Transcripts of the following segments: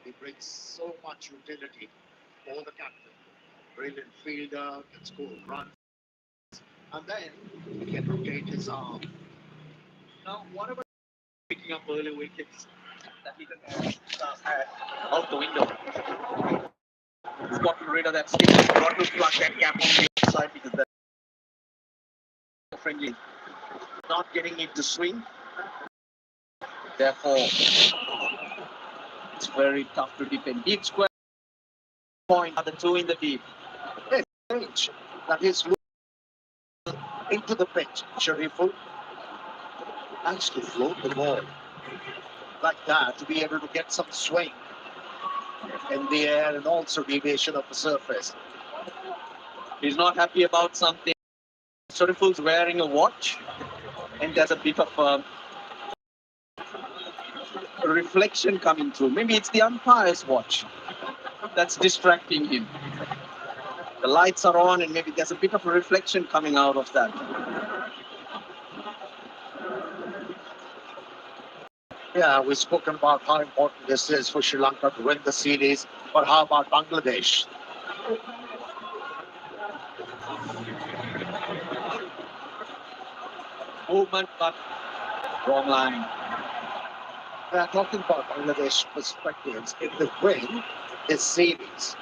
He brings so much utility for the captain. Brilliant fielder, can score runs, and then he can rotate his arm. Now, what about picking up early wickets that he can out the window? He's gotten rid of that stick. He's got to plug that gap on the other side because that's friendly. Not getting it to swing. Therefore, it's very tough to defend. Deep square point are the two in the deep. Yes, pitch that is into the pitch. Shariful actually float the ball like that to be able to get some swing in the air and also deviation of the surface. He's not happy about something. Shariful's wearing a watch and there's a bit of reflection coming through. Maybe it's the umpire's watch that's distracting him. The lights are on and maybe there's a bit of a reflection coming out of that. Yeah, we've spoken about how important this is for Sri Lanka to win the series, but how about Bangladesh? Movement, but wrong line. We are talking about Bangladesh perspectives. If they win this series,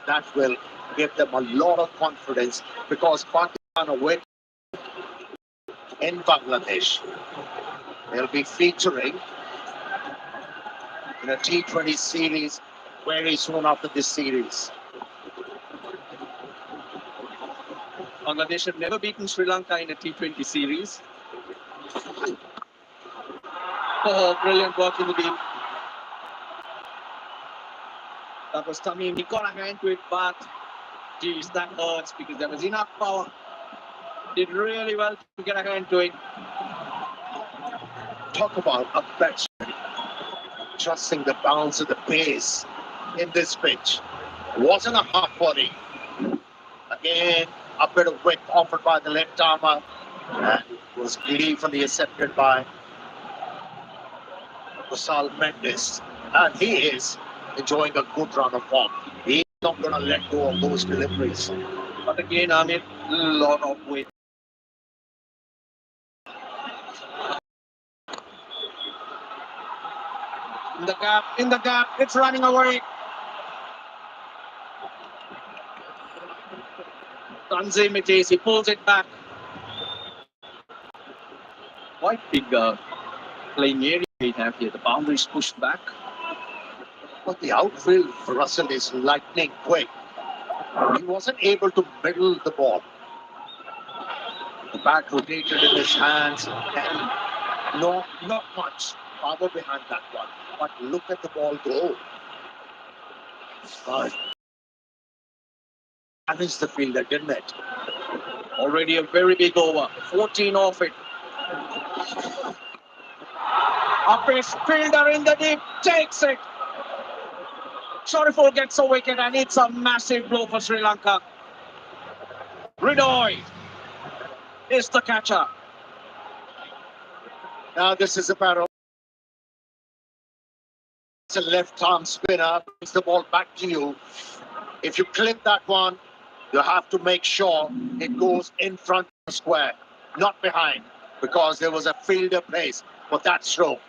that will give them a lot of confidence because Pakistan away in Bangladesh. They'll be featuring in a T20 series very soon after this series. Bangladesh have never beaten Sri Lanka in a T20 series. Oh, brilliant work in the deep. That was Tamim. He got a hand to it, but geez, that hurts because there was enough power. Did really well to get a hand to it. Talk about a batsman trusting the bounce and the pace in this pitch. Wasn't a half body. Again, a bit of width offered by the left armour and was gleefully accepted by Kusal Mendes. And he is enjoying a good run of form. He's not going to let go of those deliveries. But again, a lot of weight. In the gap, it's running away. Tanzim it is, he pulls it back. Quite big playing area we have here. The boundaries pushed back. But the outfield for Russell is lightning quick. He wasn't able to middle the ball. The bat rotated in his hands and not much power behind that one. But look at the ball go. Managed the fielder, didn't it? Already a very big over. 14 off it. Up his fielder in the deep. Takes it. Shariful gets a wicket and it's a massive blow for Sri Lanka. Ridoy is the catcher. Now this is a barrel. It's a left arm spinner. Brings the ball back to you. If you clip that one, you have to make sure it goes in front of the square, not behind, because there was a fielder place for that stroke.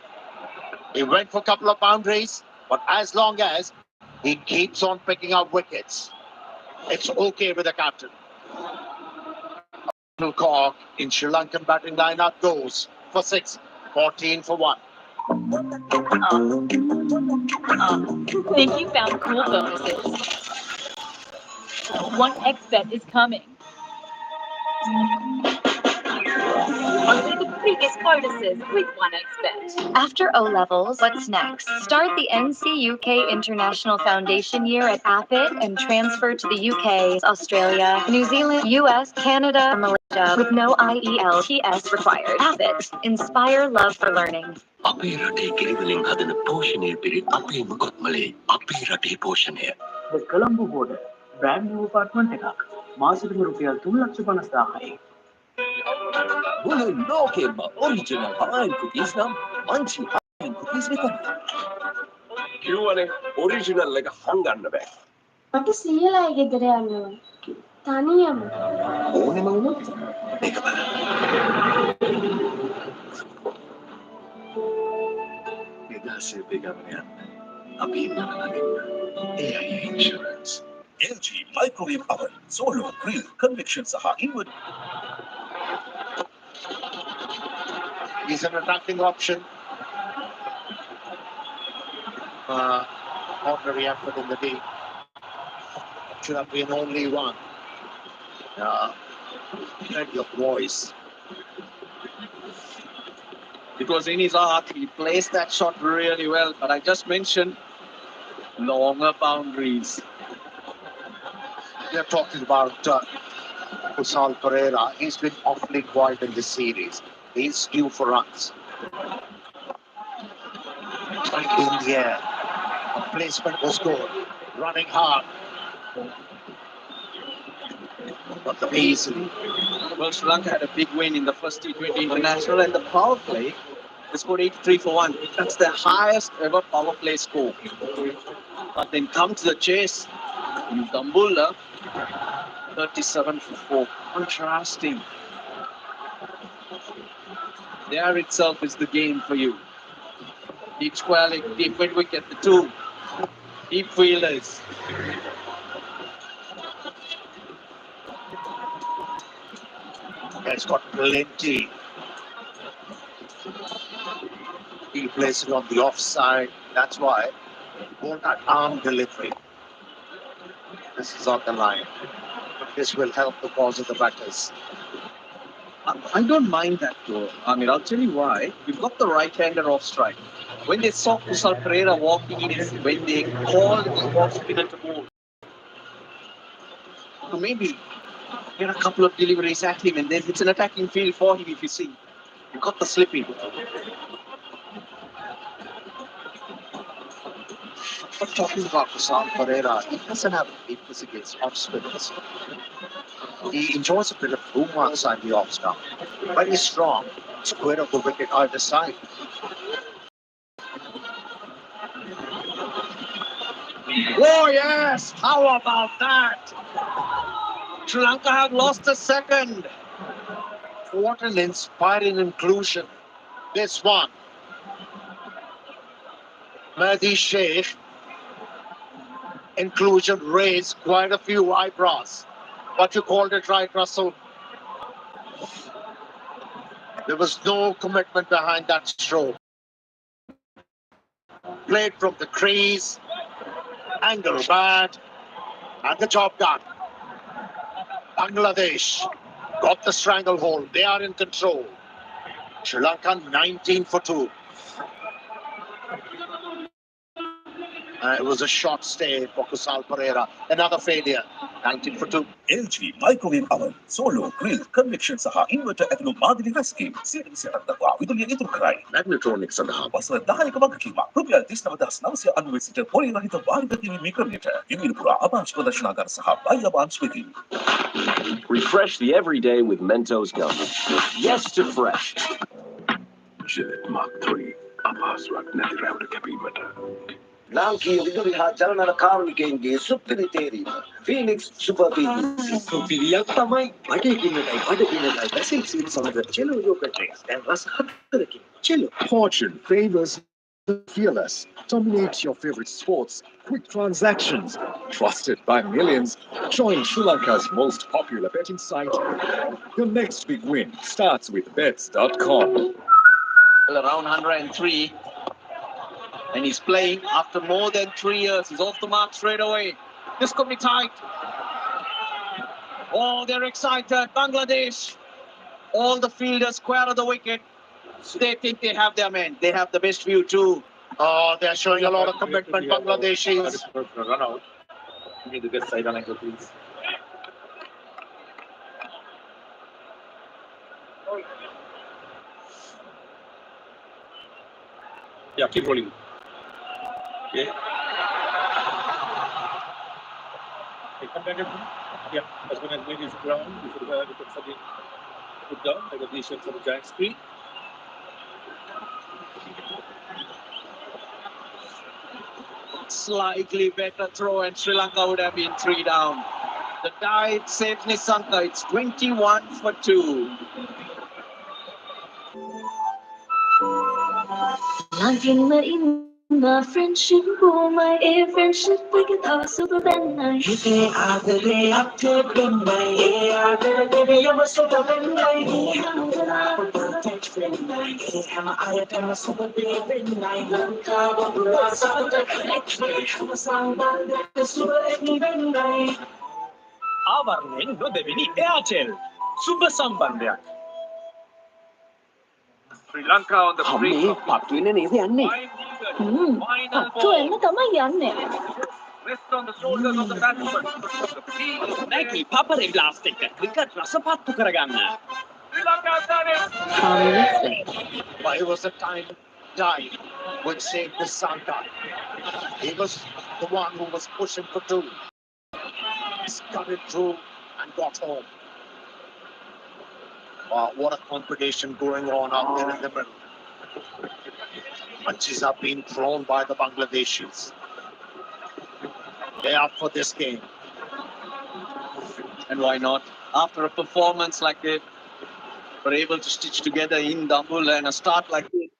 He went for a couple of boundaries, but as long as he keeps on picking up wickets, it's okay with the captain. Cork in Sri Lankan batting lineup goes for 6, 14 for 1. Think you found cool bonuses. 1xBet is coming. Only the biggest bonuses with 1xBet. After O-levels, what's next? Start the NC-UK International Foundation year at APIT and transfer to the UK, Australia, New Zealand, US, Canada, or Malaysia with no IELTS required. APIT. Inspire love for learning. අපේ රටේ කිරිවලින් හදන පෝෂණය පිරිත් අපේම කොත්මලේ අපේ රටේ පෝෂණය. The Colombo border, brand new apartment එකක්. මාසෙකට රුපියල් 3,50,000යි. මුළු ලෝකෙම ඔරිජිනල් හවයින් කුකීස් නම් මංචි හවයින් කුකීස් විතරයි. කිව්වනේ ඔරිජිනල් එක හංගන්න බෑ. මට සීයලා ගෙදර යන්න ඕන. තනියම. ඕනෙම වුණොත් ඒක බලන්න. නිදහසේ ගමන යන්න. අපි ඉන්නවා නේද? AI insurance. LG microwave oven, solo grill, convection සහ inward. He's an attacking option. Ordinary effort in the day. Should have been only one. Plenty of voice. It was in his art. He placed that shot really well. But I just mentioned longer boundaries. We are talking about Kusal Pereira. He's been awfully quiet in this series. He's due for runs. In the air. The placement was good. Running hard. Got them easily. Well, Sri Lanka had a big win in the first T20 international, and the power play they scored 83 for 1. That's the highest ever power play score. But then come to the chase, Gambula 37 for 4. Contrasting. There itself is the game for you. Deep square leg, deep mid wicket, the two deep fielders. He's got plenty. He plays it on the offside. That's why. Won't that arm delivery. This is on the line. But this will help the cause of the batters. I don't mind that though. I mean, I'll tell you why. We've got the right-hander off strike. When they saw Kusal Pereira walking in, is when they called the off spinner to bowl. So maybe get a couple of deliveries at him, and then it's an attacking field for him. If you see, you got the slip in. But talking about Kusal Pereira, he doesn't have a weakness against off spinners. He enjoys a bit of room outside the off stump. Very strong, square of the wicket either side. Oh yes! How about that? Sri Lanka have lost a second. What an inspiring inclusion. This one. Mehdi Sheikh. Inclusion raised quite a few eyebrows. But you called it right, Russell. There was no commitment behind that stroke. Played from the crease. Angle bad. And the job done. Bangladesh got the stranglehold. They are in control. Sri Lanka 19 for 2. It was a short stay for Kusal Pereira. Another failure. 19 for 2. LG microwave oven, solo grill, convection සහ inverter ඇතුළු මාදිලි රැස්කීම් 100% දක්වා විදුලිය ඉතුරු කරයි. Magnetronic සඳහා වසර 10ක වගකීමක්. රුපියල් 39990 සිට පොලේ රහිත වාරික කිරීමේ ක්‍රමයට යුනිල් පුරා අභාෂ් ප්‍රදර්ශනාගාර සහ බයි අභාෂ් වෙතින්. Refresh the everyday with Mentos gum. Yes to fresh. Jet Mark 3 අභාෂ්වක් නැති රැවට කැපීමට. ලාංකීය විදුලි හා ජලනල කාර්මිකයන්ගේ සුපිරි තේරීම ෆීනික්ස් සුපර් පීඩි සුපිරියක් තමයි බඩගින්නටයි බඩගින්නටයි බැසිල් සීඩ් සමග චෙලෝ යෝගට් එක දැන් රස 4කින් චෙලෝ Fortune favors the fearless. Dominate your favorite sports. Quick transactions. Trusted by millions. Join Sri Lanka's most popular betting site. Your next big win starts with bets.com. Well, around 103. And he's playing after more than 3 years. He's off the mark straight away. This could be tight. Oh, they're excited. Bangladesh. All the fielders square of the wicket. They think they have their men. They have the best view too. Oh, they're showing a lot of commitment, Bangladeshis. Run out. You need to get side on angle, please. Yeah, keep rolling. Okay. Okay, come back again. Yeah, as soon as maybe it's ground, you should have it something put down, like a t-shirt for the giant screen. Slightly better throw and Sri Lanka would have been 3 down. The dive saves Nisanka. It's 21 for 2. Life in my friendship, oh my air friendship, we can have super band night. ආවරණයෙන් නොදෙවෙනි Airtel සුබ සම්බන්ධයක්. Sri Lanka on the brink of පත්තු වෙන්න නේද යන්නේ? පත්තු එන්න තමයි යන්නේ. rest on the shoulders of the batsman. නැකි පපරේ බ්ලාස්ට් එක ක්‍රිකට් රස පත්තු කරගන්න. Sri Lanka has done it. But it was a time dive which saved Nisanka. He was the one who was pushing for 2. Cut it through and got home. Wow, what a competition going on out there in the middle. Punches are being thrown by the Bangladeshis. They're up for this game. And why not? After a performance like this, we're able to stitch together in Dambul and a start like this,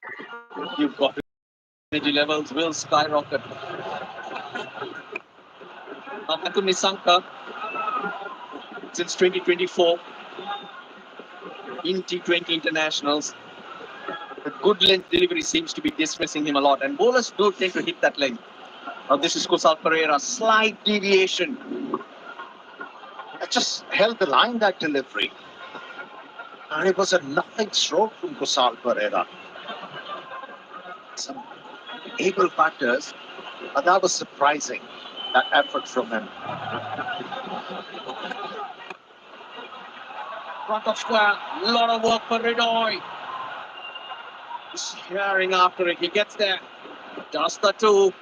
you've got energy levels will skyrocket. Now back to Nisanka. Since 2024 in T20 internationals, the good length delivery seems to be dismissing him a lot, and bowlers do tend to hit that length. Now this is Kusal Pereira, slight deviation. It just held the line, that delivery, and it was a nothing stroke from Kusal Pereira. Some able batters, but that was surprising, that effort from him. Front of square, a lot of work for Ridoy. He's tearing after it, he gets there. Just the 2.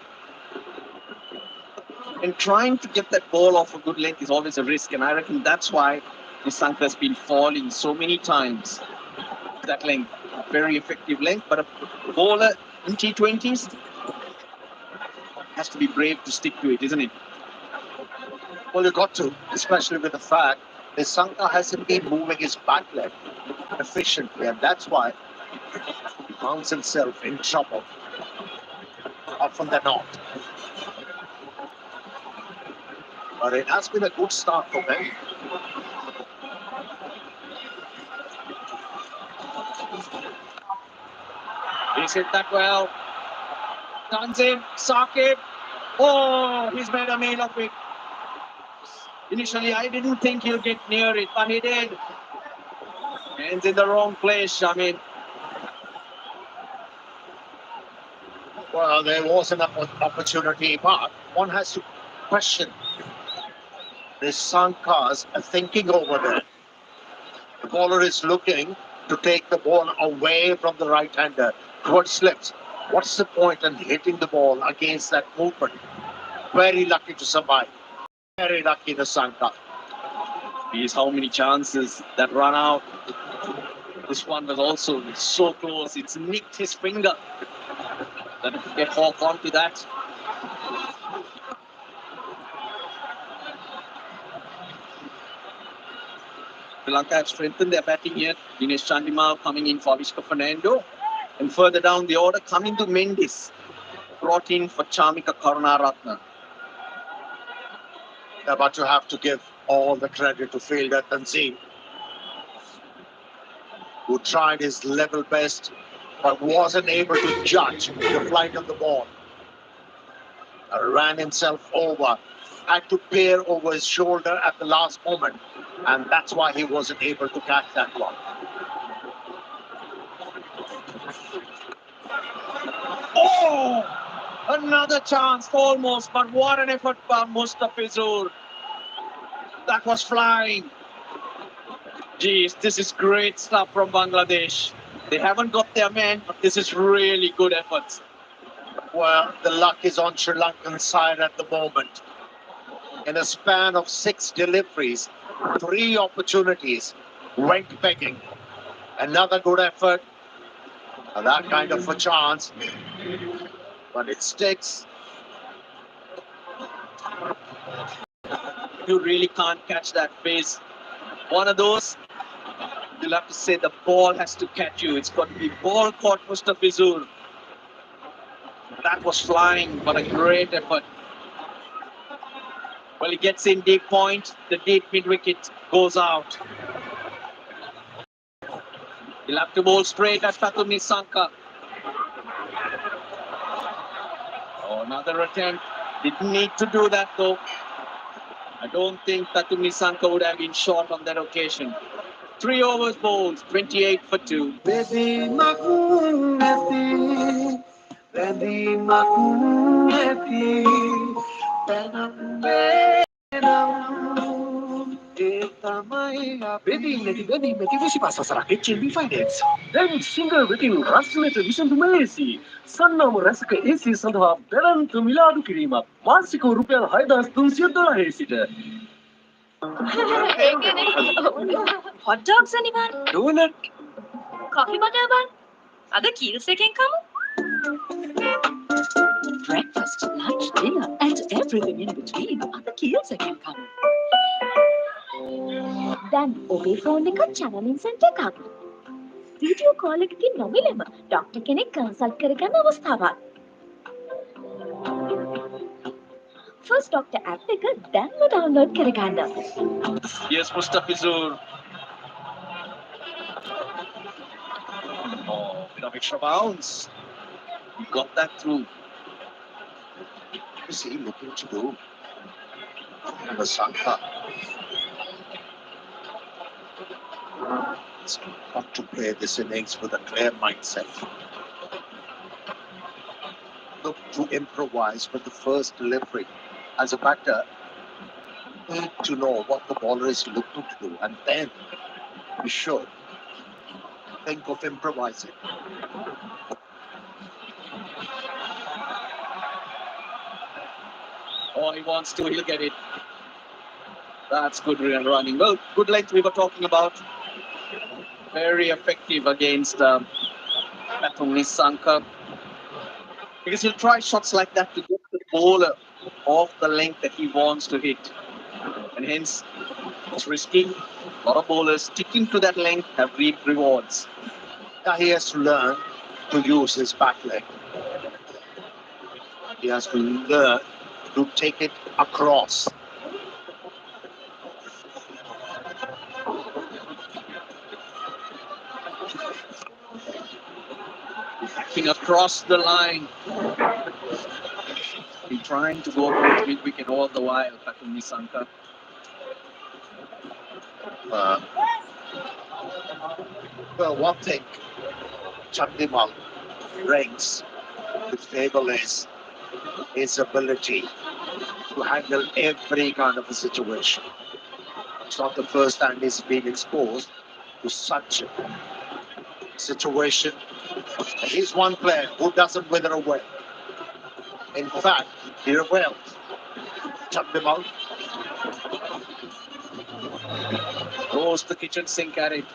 And trying to get that ball off a good length is always a risk, and I reckon that's why Nisanka has been falling so many times. That length, very effective length, but a bowler in T20s has to be brave to stick to it, isn't it? Well, you got to, especially with the fact Nisanka hasn't been moving his back leg efficiently, and that's why he finds himself in trouble. Often than not. But it has been a good start for them. He's hit that well. Tanzim, Saqib. Oh, he's made a meal of it. Initially, I didn't think he'll get near it, but he did. Hands in the wrong place, Shamin. Well, there was an opportunity, but one has to question Nisanka's thinking over there. The bowler is looking to take the ball away from the right-hander towards slips. What's the point in hitting the ball against that movement? Very lucky to survive. Very lucky Nisanka. Here's how many chances that run out. This one was also so close. It's nicked his finger. Let him get off onto that. Sri Lanka have strengthened their batting here. Dinesh Chandimal coming in for Avishka Fernando. And further down the order, coming to Mendis. Brought in for Chamika Karunaratne. But you have to give all the credit to fielder Tanzim, who tried his level best, but wasn't able to judge the flight of the ball. Ran himself over, had to peer over his shoulder at the last moment, and that's why he wasn't able to catch that one. Oh! Another chance, almost, but what an effort by Mustafizur. That was flying. Geez, this is great stuff from Bangladesh. They haven't got their man, but this is really good efforts. Well, the luck is on Sri Lankan side at the moment. In a span of 6 deliveries, 3 opportunities went begging. Another good effort. That kind of a chance. But it sticks. You really can't catch that pace. One of those, you'll have to say the ball has to catch you. It's got to be ball caught Mustafizur. That was flying, but a great effort. Well, he gets in deep point. The deep mid wicket goes out. He'll have to bowl straight at Tatum Nisanka. Oh, another attempt. Didn't need to do that though. I don't think Tatum Nisanka would have been short on that occasion. 3 overs bowled, 28 for 2. Baby meti passa sarà che c'è di finance. Dan single within translate vision to Malaysia. Sanna Morasaka AC Sandha Beran to Miladu Kirima. Masiko Rupiah Haidas Tunsiadora Hesita. Hot dogs anyone? Donut. Coffee butter bun? Ada keels එකෙන් කමු? Breakfast, lunch, dinner, and everything in between. Ada keels එකෙන් කමු. දැන් ඔබේ phone එක channel center එකක්. Video call එකකින් නොමිලෙම doctor කෙනෙක් consult කරගන්න අවස්ථාවක්. First Doctor app එක දැන්ම download කරගන්න. Here's Mustafizur. Oh, bit of extra bounce. He got that through. What is he looking to do? Shanaka. He's got to play this innings with a clear mindset. Look to improvise with the first delivery. As a batter, you need to know what the bowler is looking to do, and then you should think of improvising. Oh, he wants to, he'll get it. That's good running. Well, good length we were talking about. Very effective against Tatum Nisanka. Because he'll try shots like that to get the bowler off the length that he wants to hit. And hence, it's risky. A lot of bowlers sticking to that length have reaped rewards. Now he has to learn to use his back leg. He has to learn to take it across. Backing across the line. He's trying to go towards mid-wicket all the while, Tatum Nisanka. Well, one thing Chandimal brings to the table is his ability to handle every kind of a situation. It's not the first time he's been exposed to such a situation. He's one player who doesn't wither away. In fact, he rebelled. Chandimal Throws the kitchen sink at it.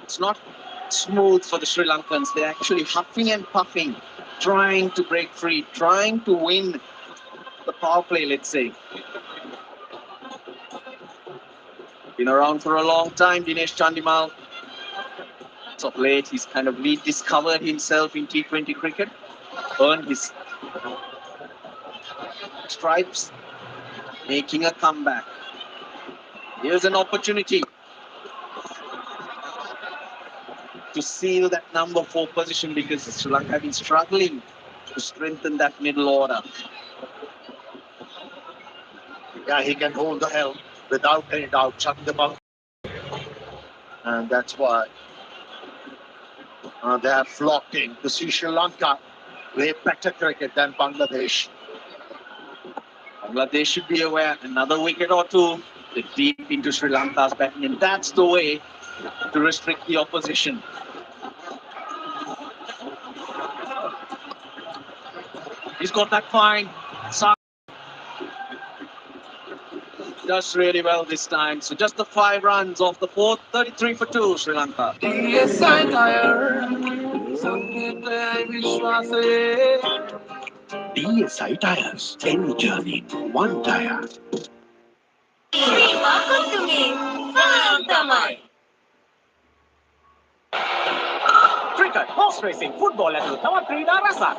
It's not smooth for the Sri Lankans. They're actually huffing and puffing, trying to break free, trying to win the power play, let's say. Been around for a long time, Dinesh Chandimal. So of late, he's kind of rediscovered himself in T20 cricket, earned his stripes, making a comeback. Here's an opportunity to seal that number 4 position because Sri Lanka have been struggling to strengthen that middle order. Yeah, he can hold the helm without any doubt, Chandimal. And that's why they are flocking to see Sri Lanka play better cricket than Bangladesh. Bangladesh should be aware, another wicket or two, they're deep into Sri Lanka's batting, and that's the way to restrict the opposition. He's got that fine. Does really well this time. So just the 5 runs off the 4th, 33 for 2, Sri Lanka. ESI tires. Any journey, one tire. Cricket, horse racing, football at Tawa Krida Rasa.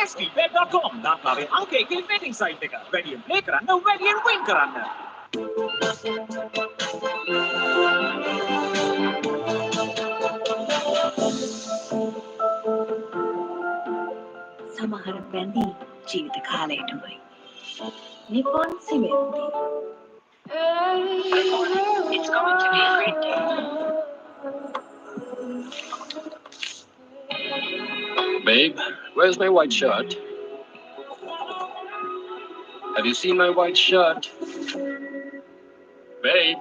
STBet.com దాంట్లో అంకెకి betting site దగ్గర వెడియం plaque run వెడియం win run සමහර බැඳී ජීවිත කාලයටමයි. Nippon සිමෙන්ති. It's going to be a great day. Babe, where's my white shirt? Have you seen my white shirt? Babe?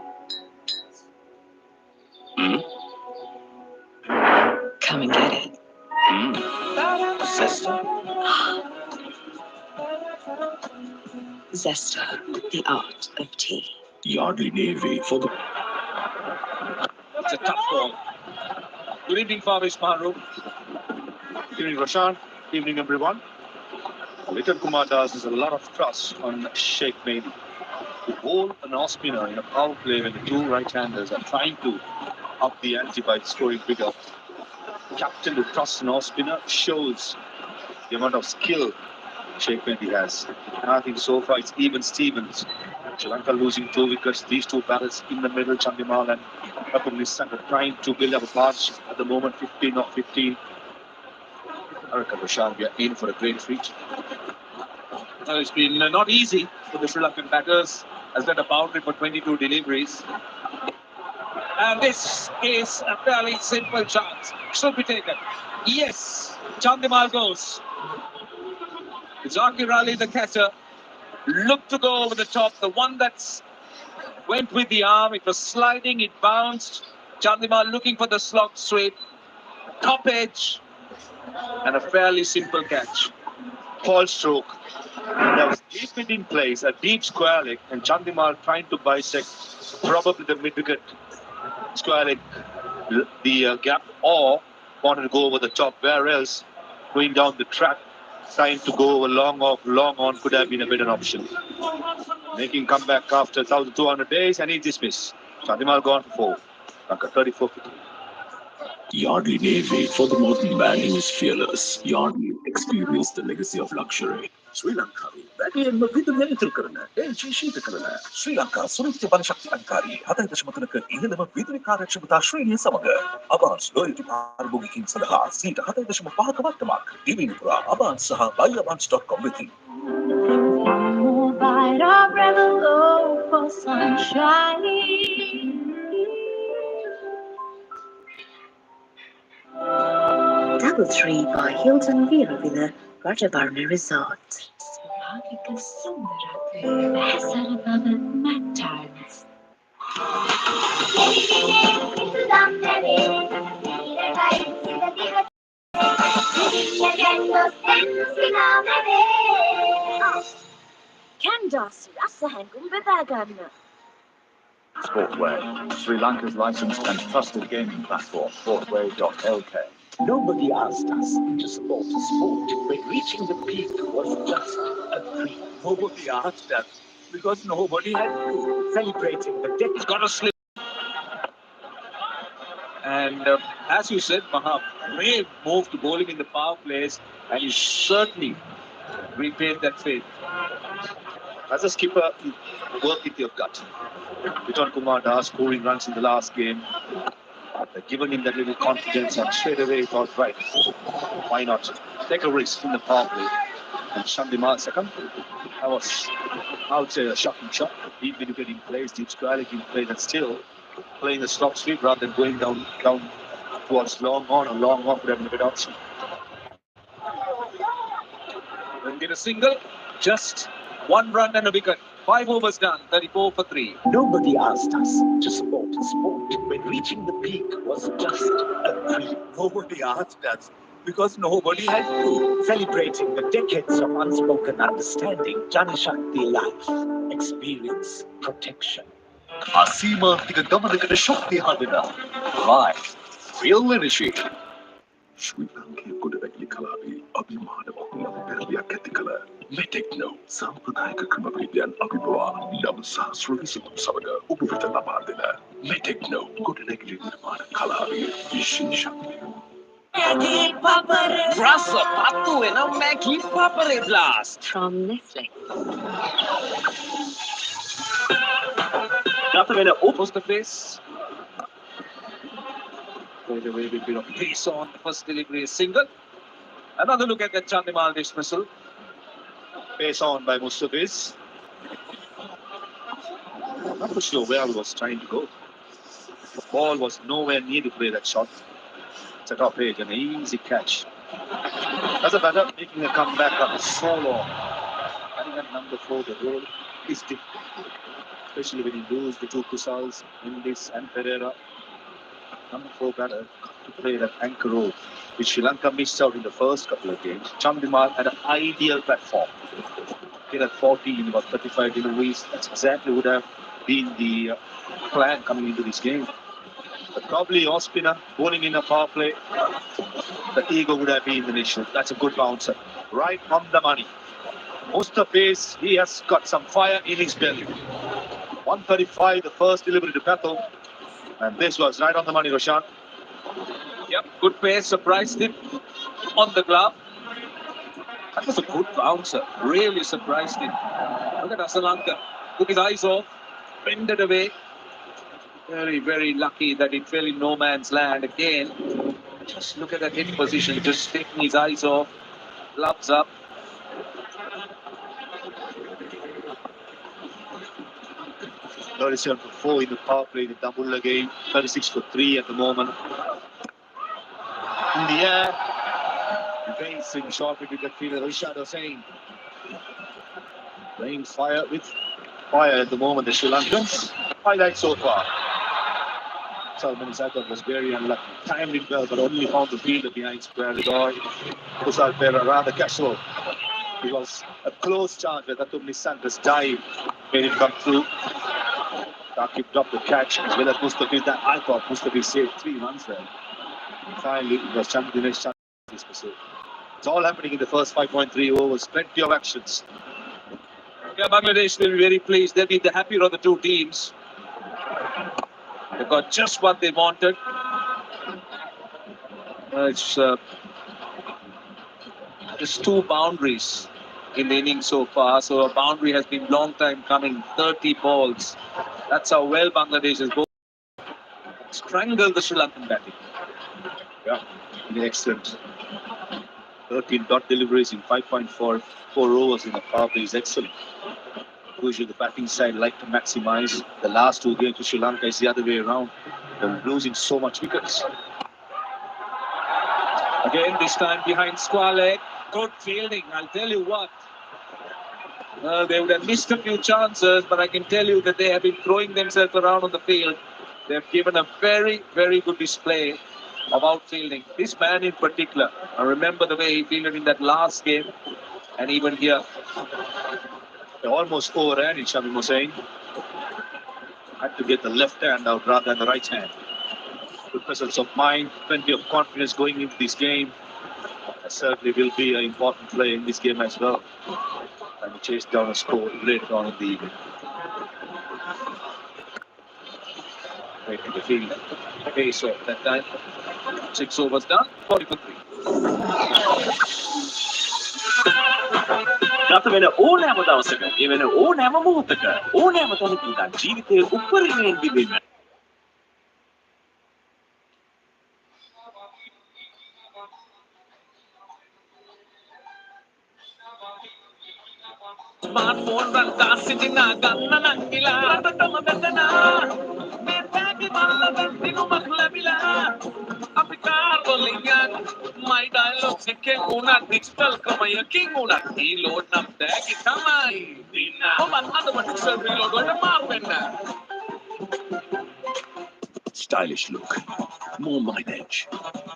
Come and get it. Sister? Zesta, the art of tea. Yardley Navy for the That's a tough ball. Good evening, Faris Maharu. Good evening, Roshan. Good evening, everyone. Vikram Kumar Das has a lot of trust on Sheikh Mehdi. To bowl an off-spinner in a power play when the two right-handers are trying to up the ante by scoring bigger. Captain to trust an off-spinner shows the amount of skill Sheikh Mehdi has. And I think so far it's even Stevens. Sri Lanka losing 2 wickets. These two batters in the middle, Chandimal and Nissanka trying to build up a partnership at the moment, 15 or 15. I reckon Roshan, we are in for a great treat. It's been not easy for the Sri Lankan batters. Has got a boundary for 22 deliveries. And this is a fairly simple chance. Should be taken. Yes, Chandimal goes. Zakir Ali, the catcher, looked to go over the top. The one that's went with the arm. It was sliding. It bounced. Chandimal looking for the slog sweep. Top edge. And a fairly simple catch. Paul stroke. That was deep in place, a deep square leg, and Chandimal trying to bisect probably the mid-wicket square leg, the gap, or wanted to go over the top. Where else, going down the track, trying to go over long off, long on could have been a better option. Making comeback after 1,200 days, and he dismissed. Chandimal gone for 4. Lanka 34-50. Yardley Navy for the modern man who is fearless. Yardley experienced the legacy of luxury. Sri Lanka batting ವಿದುಲಿಯ ಎದುರುಕರಣ ಶೀತಕರಣ ಶ್ರೀಲಂಕಾ ಸುನಿಶ್ಚಿತ ಬಲಶಕ್ತಿ ಅಧಿಕಾರಿ 15.3 ಇಲ್ಲದ ವಿದ್ಯುತ್ ಕಾರ್ಯಕ್ಷಮತಾ ಶ್ರೇಣಿಯ ಸಮಗ ಅಬಾನ್ಸ್ ಲೋಯಲ್ಟಿ ಪಾರ್ಬೋಗಿಂಗ್ ಸಲಹಾ ಸೀಟ್ 15.5 ಮಾರ್ಕ್ ಟಿವಿ ಪುರ ಅಬಾನ್ಸ್ ಸಹ buyabans.com with you. Bite of rebel low for sunshine. DoubleTree by Hilton Villa Rajavarna Resort. Swagiga Sundarate Hasarababa Mattans. Candas Rasahan Gumbadagan. Sportway, Sri Lanka's licensed and trusted gaming platform, sportway.lk. Nobody asked us to support sport when reaching the peak was just a dream. Nobody asked us because nobody had to. Celebrating the decade. It's got a slip. And as you said, Maha, brave move to bowling in the power plays, and you certainly repaid that faith. As a skipper, you work with your gut. Vikram Kumar Das scoring runs in the last game. They've given him that little confidence, and straight away he thought, right, why not take a risk in the power play? And Chandimal second. That was, I would say, a shocking shot. Deep wicket in place, deep square leg in place, and still playing a slop sweep rather than going down towards long on or long off would have been a good option. Then get a single, just 1 run and a wicket. 5 overs done, 34 for 3. Nobody asked us to support sport when reaching the peak was just a dream. Nobody asked us because nobody had to. Celebrating the decades of unspoken understanding, Janashakti life, experience, protection. ಅಸೀಮಾಂತಿಕ ಗಮನಗಳ ಶಕ್ತಿ ಹಾಡಿನ Live, real energy. ಶ್ರೀಲಂಕೆಯ ಗುಡಗಲಿ ಕಲಾವಿ ಅಭಿಮಾನವನ್ನು Terbiak ketikala. Metekno, sampadaika kemabibian abibawa, dalam sahasra disebut sabaga, ububita abadila. Metekno, kudenegri nama kalabi, ishin shakti. Rasa patu na Maggie Papare Blast. From Nestle. After when opens the face, going away with a bit of pace on the first delivery is single. Another look at that Chandimal dismissal. Pace on by Mustafiz. Not too sure where he was trying to go. The ball was nowhere near to play that shot. It's a top edge, an easy catch. Doesn't matter, making a comeback on so long. Having at number 4, the role is difficult. Especially when you lose the two Kusals, Mendes and Pereira. Number 4 batter to play that anchor role, which Sri Lanka missed out in the first couple of games. Chandimal had an ideal platform. He had 40 in about 35 deliveries. That's exactly would have been the plan coming into this game. But probably Ospina bowling in a power play, the ego would have been an issue. That's a good bouncer. Right on the money. Mustafiz, he has got some fire in his belly. 135, the first delivery to Bethel. And this was right on the money, Roshan. Yep, good pace, surprised him on the glove. That was a good bouncer, really surprised him. Look at Srilanka, took his eyes off, bended away. Very, very lucky that it fell in no man's land again. Just look at that hit position, just taking his eyes off, gloves up. "37 for 4 in the power play, the double again. 36 for 3 at the moment. In the air, racing short wicket fielder Rishad Hussain. Playing fire with fire at the moment, the Sri Lankans. Highlight so far. Salman Isaacov was very unlucky. Timed it well, but only found the fielder behind square. Joy Kusal Pera rather casual. It was a close charge where Tatum Nisandra's dive made him come through. Takib dropped the catch as well as Mustafiz. That I thought Mustafiz saved 3 runs there. Finally, it was Dinesh Chandra's pursuit. It's all happening in the first 5.3 overs. Plenty of actions. Yeah, Bangladesh will be very pleased. They'll be the happier of the two teams. They got just what they wanted. It's just 2 boundaries in the innings so far. So a boundary has been long time coming. 30 balls. That's how well Bangladesh has strangled the Sri Lankan batting. Yeah, excellent. 13 dot deliveries in 5.44 overs in the power play is excellent. Usually the batting side like to maximize. The last 2 games to Sri Lanka is the other way around. They're losing so much wickets. Again, this time behind square leg. Good fielding, I'll tell you what. They would have missed a few chances, but I can tell you that they have been throwing themselves around on the field. They have given a very, very good display of outfielding. This man in particular, I remember the way he fielded in that last game, and even here, they almost overran it, Shamim Hussain. Had to get the left hand out rather than the right hand. Good presence of mind, plenty of confidence going into this game. That certainly will be an important play in this game as well. And chase down a score later on in the evening. Right to the field. Pace off that time. 6 overs done, 40 for 3. ගත වෙන ඕනෑම දවසක, ඒ වෙන ඕනෑම මොහොතක, ඕනෑම තැනක ඉඳන් ජීවිතයේ උපරිමයෙන් විඳින්න. Smartphone රටා සිටින ගන්න නංගිලා රටටම වැදෙනා මේ තෑගි බලවෙන් දිනුමක් ලැබිලා අපි කාර්වලින්ගන් my dialogues එකෙන් උනත් digital කමයකින් උනත් reload නම් තෑගි තමයි දින්න ඔබත් අදම digital reload වලට මාරු වෙන්න. Stylish look, more mileage,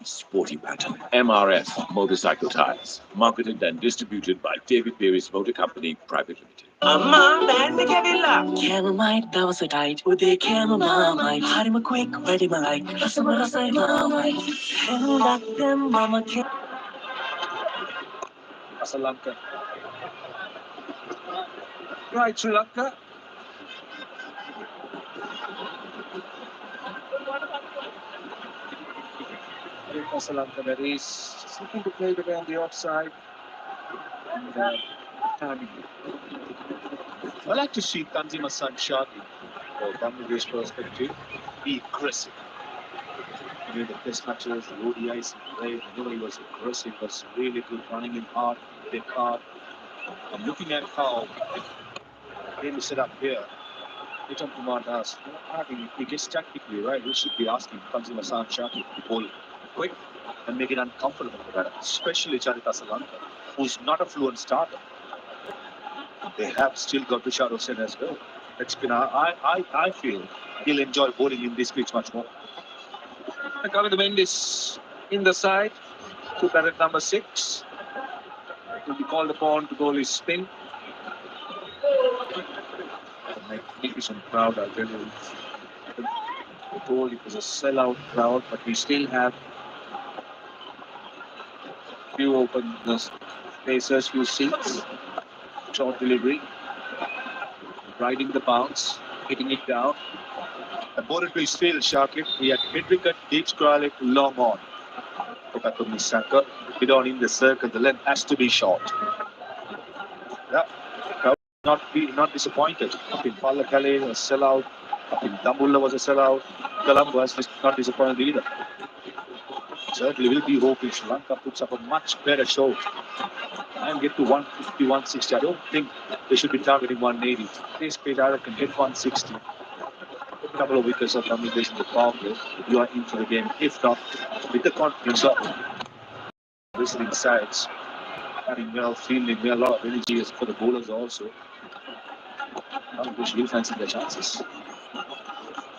sporty pattern. MRS motorcycle tires, marketed and distributed by David Beery's Motor Company Private Limited. අම්මා බෑන්ඩ් එක ඇවිල්ලා කැමමයි දවසටයි උදේ කැමමයි හරිම quick වැඩිම like රසම රසයි මාමයි හෙන්දක් දැන් මම Sri Lanka. Right, Sri Lanka. Sri Lanka that is just looking to play it on the offside. And, timing. I like to see Tanzima Sanshati, from Bangladesh perspective, be aggressive. You know, the test matches, the ODIs he played, whenever he was aggressive, was really good, running in hard, dead hard. I'm looking at how the game is set up here. Nitam Kumar Das, I think if he gets tactically right, we should be asking Tanzima Sanshati to bowl quick and make it uncomfortable for that, especially Charita Salanka, who's not a fluent starter. They have still got Richard Hossain as well. That spinner, I feel he'll enjoy bowling in this pitch much more. And Kavit Wind is in the side to bat at number 6. Will be called upon to bowl his spin. The magnificent crowd, I'll tell you. The goal, it was a sellout crowd, but we still have few open spaces, few seats. Short delivery. Riding the bounce, hitting it down. The bowler to his field sharply. He had mid-wicket, deep square long on. Takumi Saka, hit on in the circle. The length has to be short. Yeah, crowd not disappointed. Up in Pallakale was a sellout. Up in Dambulla was a sellout. Colombo was not disappointed either. Certainly will be hoping Sri Lanka puts up a much better show and get to 150, 160. I don't think they should be targeting 180. This page I can hit 160. A couple of wickets are coming in the power play. You are into the game. If not, with the confidence of visiting sides, having well, fielding well, a lot of energy for the bowlers also. Bangladesh will fancy their chances.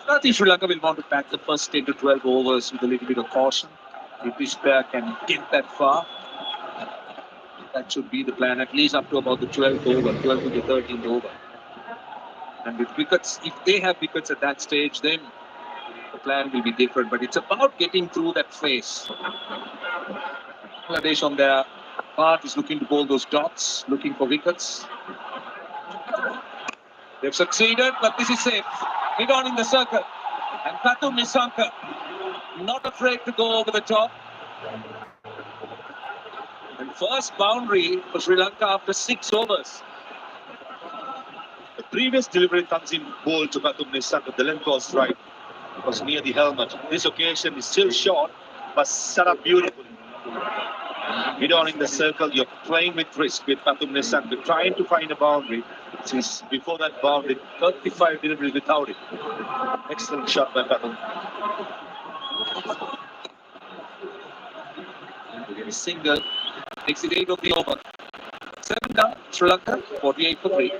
I think Sri Lanka will want to pack the first 10 to 12 overs with a little bit of caution. If this pair can get that far, that should be the plan, at least up to about the 12th over, 12th to the 13th over. And with wickets, if they have wickets at that stage, then the plan will be different. But it's about getting through that phase. Bangladesh on their part is looking to bowl those dots, looking for wickets. They've succeeded, but this is safe. Hit on in the circle. And Katu Nisanka, not afraid to go over the top. And first boundary for Sri Lanka after 6 overs. The previous delivery Tanzim bowled to Katu Nisanka, the length was right. It was near the helmet. This occasion is still short, but set up beautifully. Hit on in the circle, you're playing with risk with Katu Nisanka, trying to find a boundary. Since before that boundary, 35 deliveries without it. Excellent shot by Katu. We get a single, takes it 8 of the over. 7 down, Sri Lanka, 48 for 3.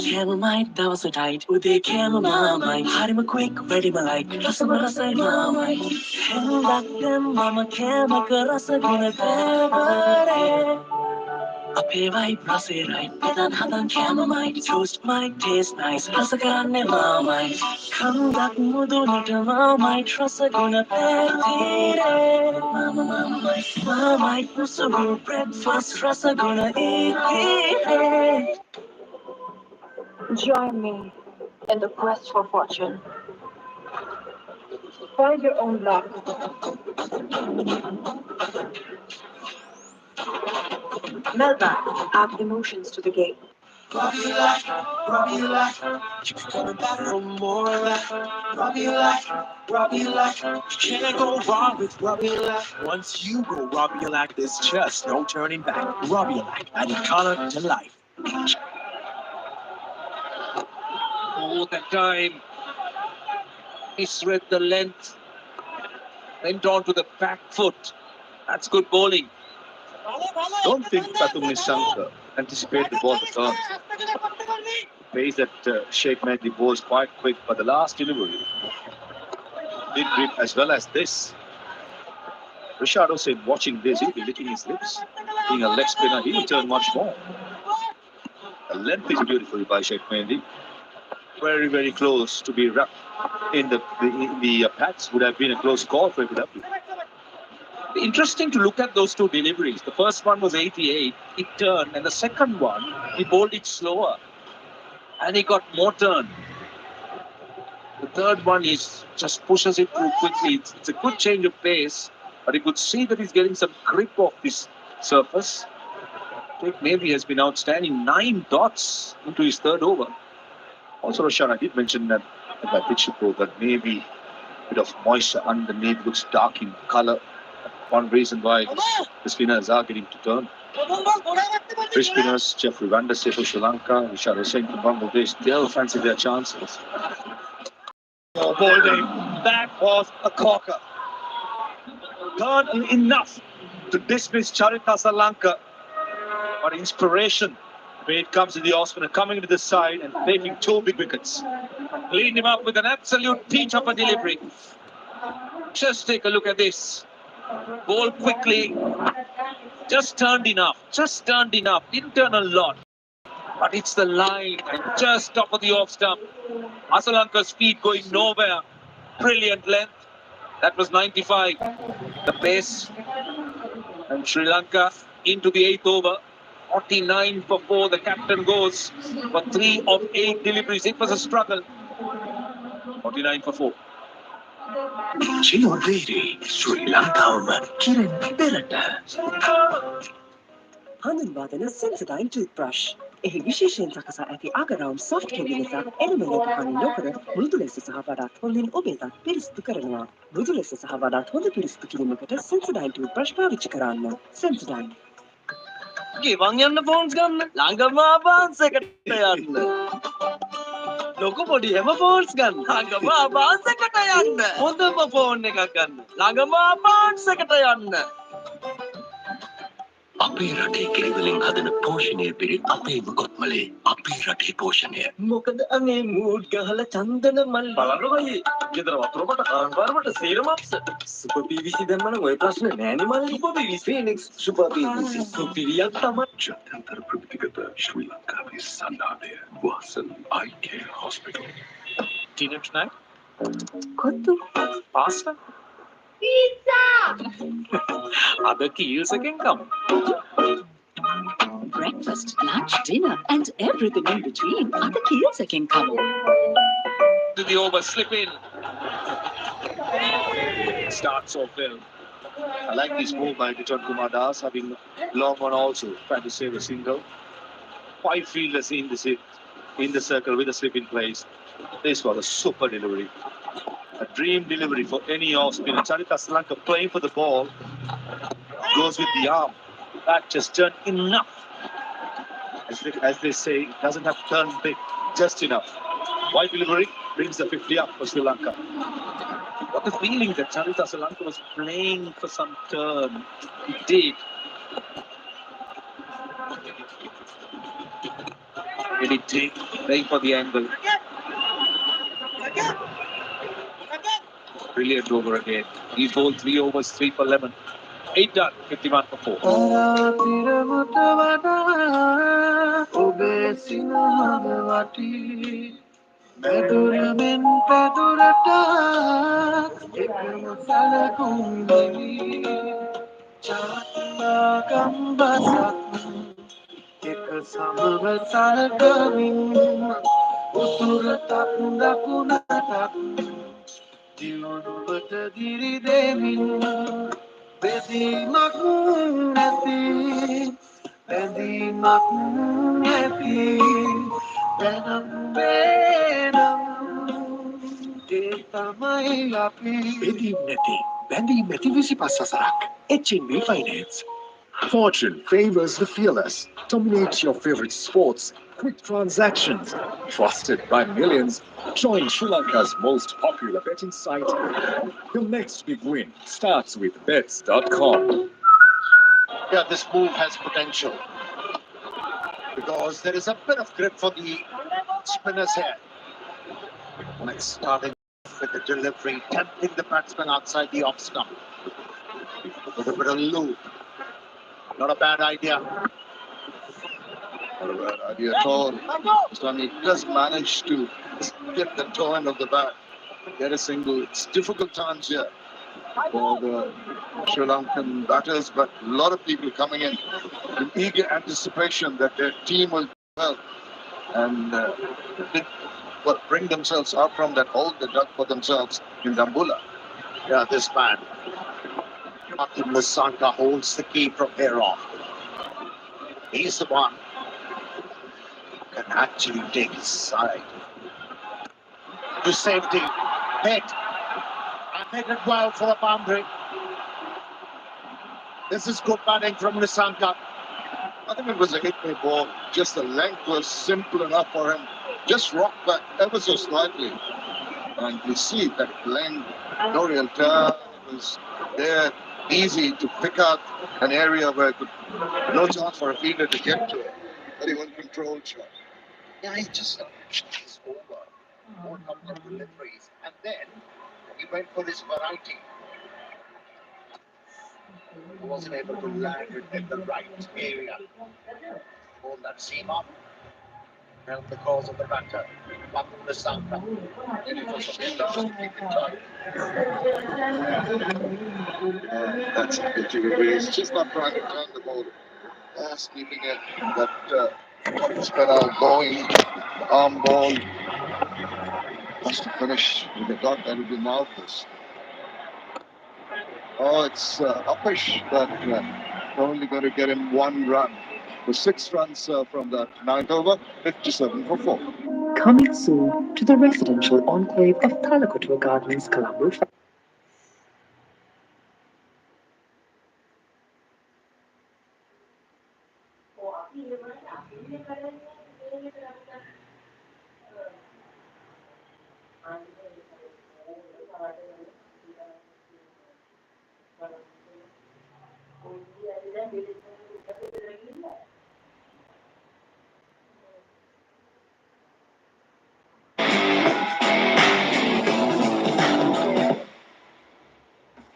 Chamomile, that was so tight. Ude chamomile, harima quick, ready my like. Rasa mama, hang back them, mama chamaka rasa guna pevare. Ape vibe, rasa right, pedan hadan chamomile. Toast might taste nice, rasa gane mama. Come back mudu nita mama, rasa guna pevare. Mama, musubu breakfast, rasa guna eat. Join me in the quest for fortune. Find your own luck. Melba, add emotions to the game. Robbie life, you coming back for more life. Robbie life, you can't go wrong with Robbie life. Once you go Robbie life, there's just no turning back. Robbie life, adding color to life. Oh, that time. Misread the length. Went on to the back foot. That's good bowling. Don't think Katu Nisanka anticipated the ball to turn. Pace that Sheikh Mehdi bowls quite quick, but the last delivery did grip as well as this. Richard Hossain watching this, he'll be licking his lips. Being a leg spinner, he will turn much more. The length is beautiful by Sheikh Mehdi. Very, very close to be wrapped in the pads. Would have been a close call for it. Interesting to look at those two deliveries. The first one was 88, it turned, and the second one, he bowled it slower, and he got more turn. The third one is just pushes it through quickly. It's a good change of pace, but you could see that he's getting some grip off this surface. Jake maybe has been outstanding, 9 dots into his third over. Also, Roshan, I did mention that at my pitch report that maybe a bit of moisture underneath looks dark in color. One reason why the spinners are getting to turn. Three spinners, Jeffrey Vanderse for Sri Lanka, Rishad Hussain from Bangladesh, they'll fancy their chances. Oh, bowled in. That was a corker. Not enough to dismiss Charita Lanka, but inspiration when it comes to the off-spinner coming to the side and taking 2 big wickets. Cleaned him up with an absolute peach of a delivery. Just take a look at this. Ball quickly, just turned enough, didn't turn a lot. But it's the line and just top of the off stump. Asalanka's feet going nowhere. Brilliant length. That was 95. The pace. And Sri Lanka into the 8th over. 49 for 4. The captain goes for 3 of 8 deliveries. It was a struggle. 49 for 4. Sri Lanka Kiran Berata. Hanunwadana Sensodyne toothbrush. එහි විශේෂයෙන් සකසා ඇති අගරවුම් soft candy නිසා එළමෙලට හානි නොකර මෘදු ලෙස සහ වඩාත් හොඳින් ඔබේ දත් පිරිසිදු කරනවා. මෘදු ලෙස සහ වඩාත් හොඳ පිරිසිදු කිරීමකට Sensodyne toothbrush පාවිච්චි කරන්න. Sensodyne. ගෙවන් යන්න ෆෝන්ස් ගන්න. ළඟම ආබාන්ස් එකට යන්න. ලොකු පොඩි හැම ෆෝන්ස් ගන්න. ළඟම ආබාන්ස් එකට යන්න. හොඳම ෆෝන් එකක් ගන්න. ළඟම ආබාන්ස් එකට යන්න. අපේ රටේ කිරිවලින් හදන පෝෂණය පිරි අපේම කොත්මලේ අපේ රටේ පෝෂණය මොකද අනේ මූඩ් ගහලා චන්දන මල් බලන්න බයි ගෙදර වතුරකට කරන් වරකට සේරම අප්සෙට් සුපර් පීවීසී දැම්මම ඔය ප්‍රශ්නේ නෑනේ මල්ලි සුපර් පීවීසී ෆීනික්ස් සුපර් පීවීසී සුපිරියක් තමයි ජාත්‍යන්තර ප්‍රගතිගත ශ්‍රී ලංකාවේ සන්නාදය වාසන් I care hospital Dinner tonight? Kottu Pasta? Pizza! Other keels again come. breakfast lunch dinner and everything in between other kids can come To the over, slip in. Starts off well. I like this move by T20 Kumar Das, having long on also, trying to save a single. 5 fielders in the circle with a slip in place. This was a super delivery. A dream delivery for any off spinner. Charita Srilanka playing for the ball. Goes with the arm. That just turned enough. As they say, it doesn't have to turn big, just enough. Wide delivery brings the 50 up for Sri Lanka. Got the feeling that Charita Srilanka was playing for some turn. It did. Did it take? Playing for the angle. Brilliant over again. He bowled 3 overs, 3 for 11. 8 done, 51 for 4. Fortune favors the fearless. Dominate your favorite sports. Quick transactions. Trusted by millions. Join Sri Lanka's most popular betting site. Your next big win starts with bets.com. Yeah, this move has potential because there is a bit of grip for the spinners here. Let's start with the delivery, tempting the batsman outside the off stump. With a bit of loop. Not a bad idea. Not a bad idea at all. He does manage to get the toe end of the bat, get a single. It's difficult times here. for the Sri Lankan batters, but a lot of people coming in eager anticipation that their team will do well and bring themselves out from that hole they dug for themselves in Dambula. Yeah, this man, Martin Nissanka, holds the key from here on. He's the one who can actually take his side to safety. Hit. And hit it well for the boundary. This is good batting from Nissanka. I think it was a hit me ball. Just the length was simple enough for him. Just rocked back ever so slightly. And you see that length, no real turn. It was there, easy to pick out an area where no chance for a fielder to get to it. Very well controlled shot. Yeah, he just is over. More couple of deliveries. And then he went for his variety. He wasn't able to land it in the right area. Ball that seam up. Held the cause of the batter. Martin Nissanka. Maybe for some distance to keep it tight. That's a pity. He's just not trying to turn the ball. Just keeping it. That spinner going, arm ball. Has to finish with a dot. That would be marvelous. Oh, it's uppish, but only going to get him 1 run. The 6 runs from that 9th over, 57 for 4. Coming soon to the residential enclave of Thalakotua Gardens, Colombo.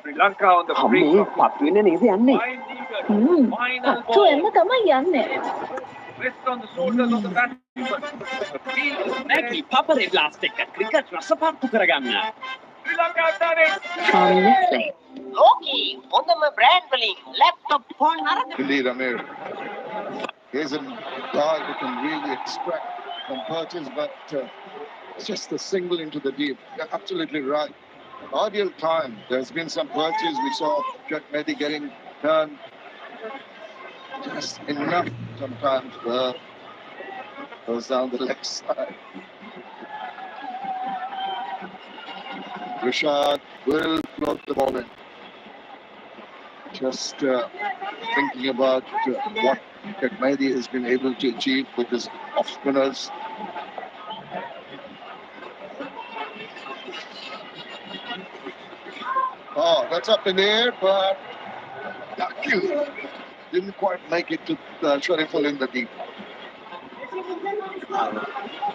Sri Lanka on the brink අම්මේ of පත් වෙන්න නේද යන්නේ? final පත්තු ball. එන්න තමයි යන්නේ. Rest on the shoulders of the batsman. The field is නැගී පපරේ බ්ලාස්ට් එක ක්‍රිකට් රස පත්තු කරගන්න. Sri Lanka have done it. From Nestle. ලෝකේ හොඳම බ්‍රෑන්ඩ් වලින් ලැප්ටොප් ෆෝන් අරගෙන Indeed, Amir. He's a guy who can really extract from purchase, but it's just a single into the deep. You're absolutely right. Ideal time. There's been some purchase. We saw Jet Mehdi getting turned. Just enough sometimes. Goes down the left side. Rashad will float the ball in. Just thinking about what Jet Mehdi has been able to achieve with his off spinners. Oh, that's up in the air, but didn't quite make it to Shariful in the deep.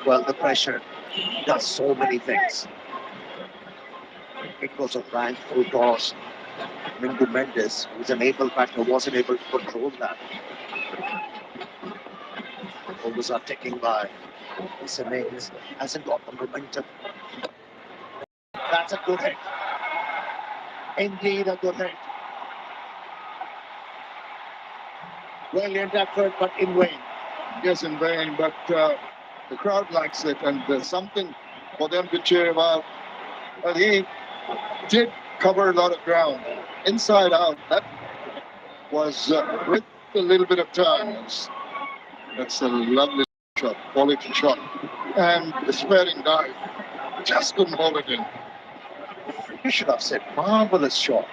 Well, the pressure does so many things. It was a rank full toss. Mindu Mendes, who's an able batter, wasn't able to control that. Overs are ticking by. Innings hasn't got the momentum. That's a good hit. Indeed, a good hit. Brilliant effort, but in vain. Yes, in vain, but the crowd likes it, and there's something for them to cheer about. But he did cover a lot of ground, inside out. That was with a little bit of time. That's a lovely shot, quality shot, and the sparing dive just couldn't hold it in. You should have said marvelous shot.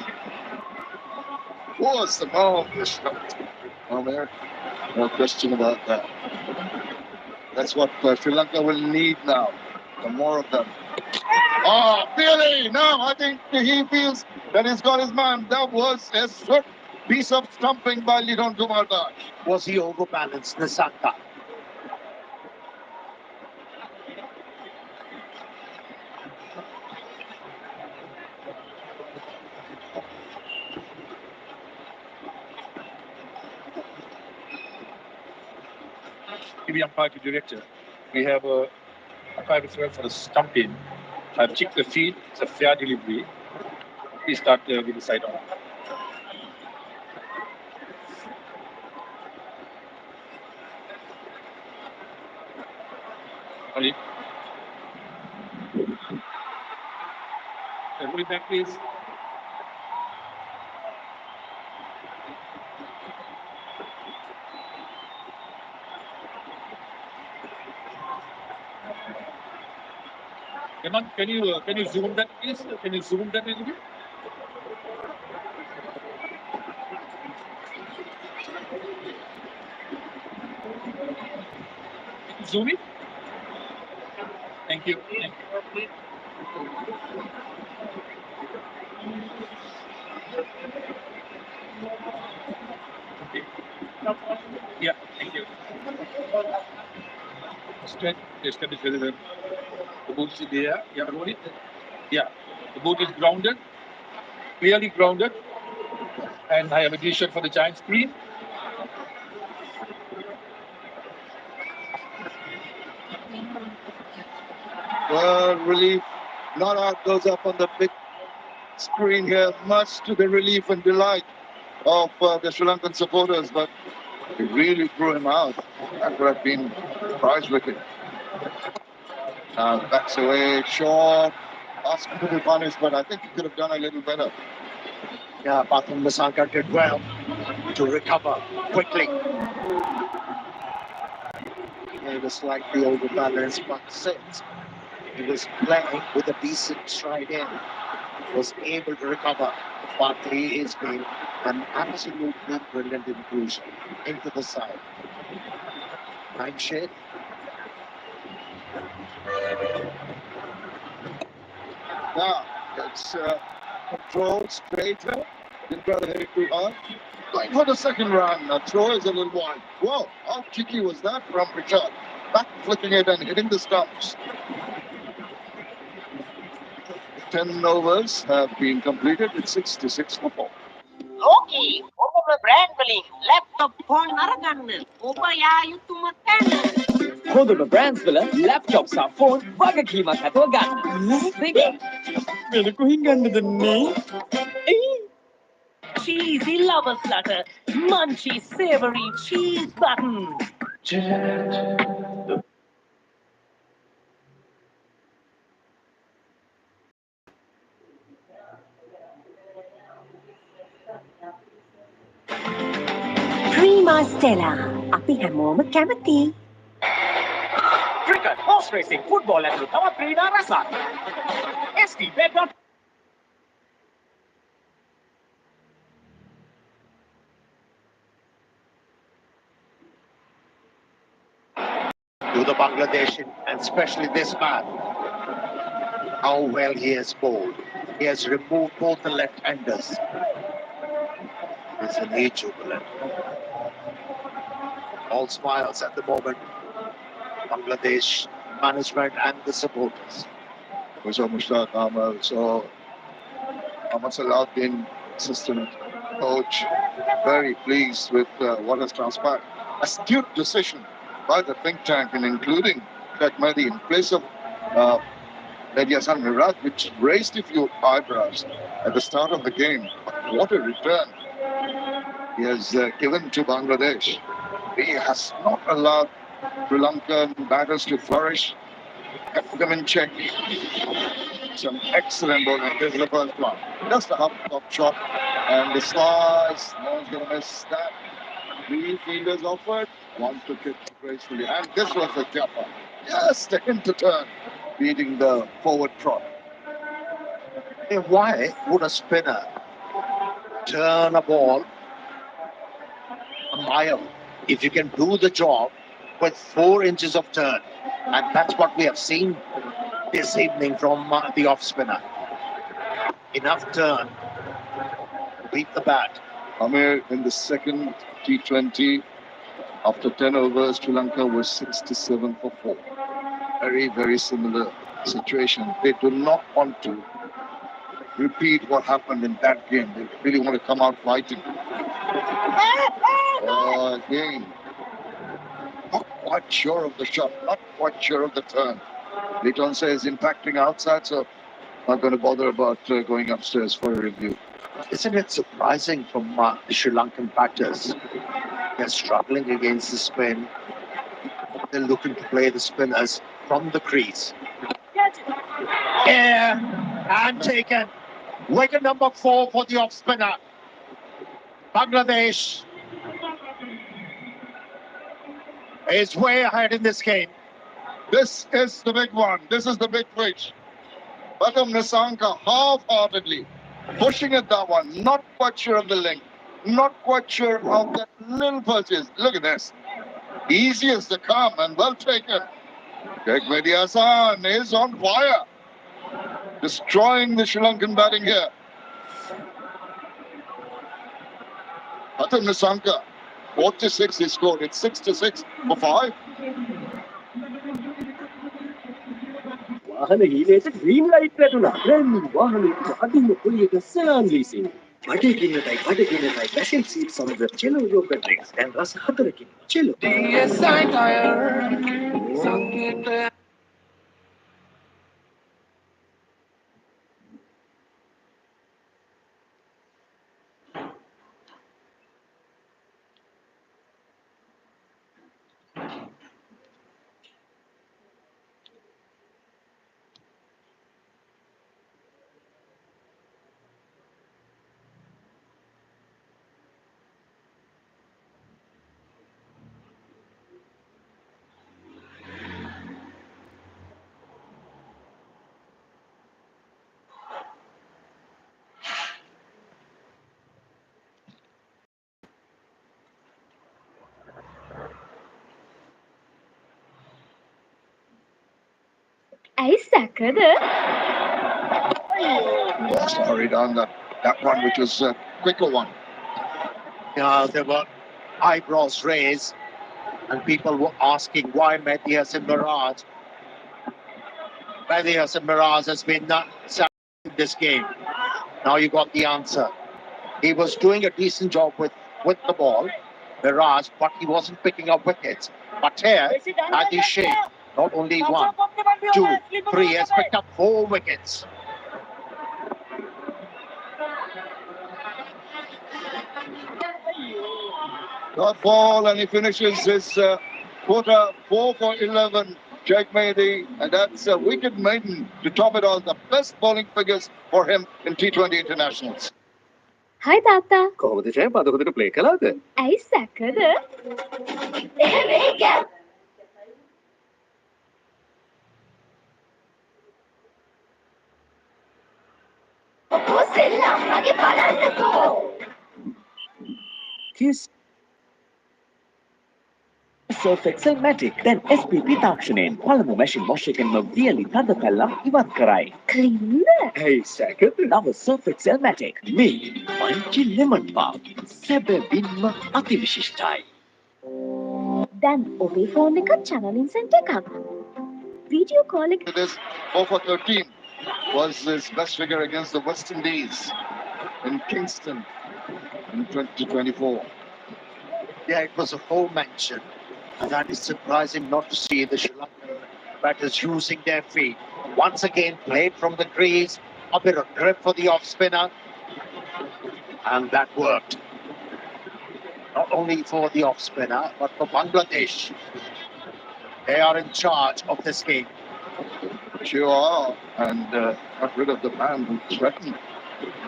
Was the marvelous shot. Oh, there, no question about that. That's what Sri Lanka will need now. The more of them. Oh, really? Now I think he feels that he's got his man. That was a swift piece of stumping by Lidon Kumar Das. Was he overbalanced, Nissanka? TV umpire to director. We have a private threat for a stumping. I've checked the feed. It's a fair delivery. please start with the side on. Ali. Everybody back, please. Can you zoom that, please? Can you zoom that a little bit? Zoom it. Thank you. Thank you. Okay. Yeah, thank you. Straight. Establish very well. The boot is there. Yeah, roll it. Yeah. The boot is grounded. Clearly grounded. And I have a t-shirt for the giant screen. Well, relief. Not out goes up on the big screen here, much to the relief and delight of the Sri Lankan supporters, but he really threw him out. That would have been prize wicket. Backs away, short, asking to be punished, but I think he could have done a little better. Yeah, Anthassaraya did well to recover quickly. He was slightly overbalanced, but since he was playing with a decent stride in, was able to recover. But he has been an absolutely brilliant inclusion into the side. Nine shade. Now, it's control straighter. Didn't try to hit it too hard. Going for the second run. Throw is a little wide. Whoa, how cheeky was that from Richard? Back flicking it and hitting the stumps. 10 overs have been completed with 66 for 4. Loki, ඔබම brand වලින් laptop phone අරගන්න. ඔබ යා යුතුම තැන. හොඳම brands වල laptop සහ phone වගකීමක් ඇතුව ගන්න. වෙන කොහින් ගන්නද මේ? Cheesy lover flutter, munchy savory cheese button. Prima Stella. අපි හැමෝම කැමති. Cricket, horse racing, football ඇතුළු තවත් ක්‍රීඩා රසක්. ST.bet. To the Bangladesh, and especially this man, how well he has bowled. He has removed both the left-handers. He's an jubilant. All smiles at the moment. Bangladesh management and the supporters. So Mushtaq Ahmed, so Ahmad Salahuddin, assistant coach, very pleased with what has transpired. Astute decision by the think tank, and including Sheikh Mehdi in place of Mehdi Hassan Miraj, which raised a few eyebrows at the start of the game. What a return he has given to Bangladesh. He has not allowed Sri Lankan batters to flourish, kept them in check. Some excellent bowling. This is the first one. Just a half-top shot, and the slice. No one's going to miss that. 3 fielders offered, 1 took it gracefully, and this was the jumper. Just a hint to turn, beating the forward trot. Why would a spinner turn a ball a mile if you can do the job with 4 inches of turn? And that's what we have seen this evening from the off spinner. Enough turn to beat the bat. Amir in the second T20, after 10 overs, Sri Lanka was 67 for 4. Very, very similar situation. They do not want to repeat what happened in that game. They really want to come out fighting. Again, not quite sure of the shot, not quite sure of the turn. Litonse is impacting outside, so Not going to bother about going upstairs for a review. Isn't it surprising from the Sri Lankan batters? They're struggling against the spin. They're looking to play the spinners from the crease. Air and taken. Wicket number 4 for the off spinner. Bangladesh is way ahead in this game. This is the big one. This is the big pitch. Anthassaraya half-heartedly pushing at that one. Not quite sure of the length. Not quite sure of that little purchase. Look at this. Easy as they come and well taken. Anthassaraya is on fire. Destroying the Sri Lankan batting here. Anthassaraya, 46 he scored. It's 6-6 for 5. වාහන හීලයට green light වැටුණා. Brand New වාහනයක අදින්න පොලියක සලාන් leasing. බඩගින්නටයි Basil seat සමග චෙලෝ yoghurt drinks දැන් රස 4කින්. චෙලෝ. ඇයි සැකද? Sorry, down that one, which was a quicker one. There were eyebrows raised, and people were asking why Mehdi Hasan Miraj. Mehdi Hasan Miraj has been sacked in this game. Now you got the answer. He was doing a decent job with the ball, Miraj, but he wasn't picking up wickets. But here, at the shape, not only 1, 2, 3, he has picked up 4 wickets. Dot ball, and he finishes his quarter 4 for 11. Jake Mehdi, and that's a wicket maiden to top it all. The best bowling figures for him in T20 internationals. හයි තාත්තා. කොහොමද ජයම් අද හොඳට play කළාද? ඇයි සැකද? Kiss Surf Excel Matic දැන් SPP තාක්ෂණයෙන් පළමු machine wash එකෙන්ම වියලි තද කළා ඉවත් කරයි. ක්ලීන්ද? ඇයි සැකද? නව Surf Excel Matic මේ මංචි ලෙමන් පාත් සැබවින්ම අතිවිශිෂ්ටයි. දැන් ඔබේ ෆෝන් එකත් channel center එකක්. Video call එක This 4 for 13 was his best figure against the West Indies in Kingston in 2024. Yeah, it was a full mention. And that is surprising not to see the Sri Lankan batters using their feet. Once again, played from the crease, a bit of grip for the off spinner. And that worked. Not only for the off spinner, but for Bangladesh. They are in charge of this game. Sure are, and got rid of the man who threatened.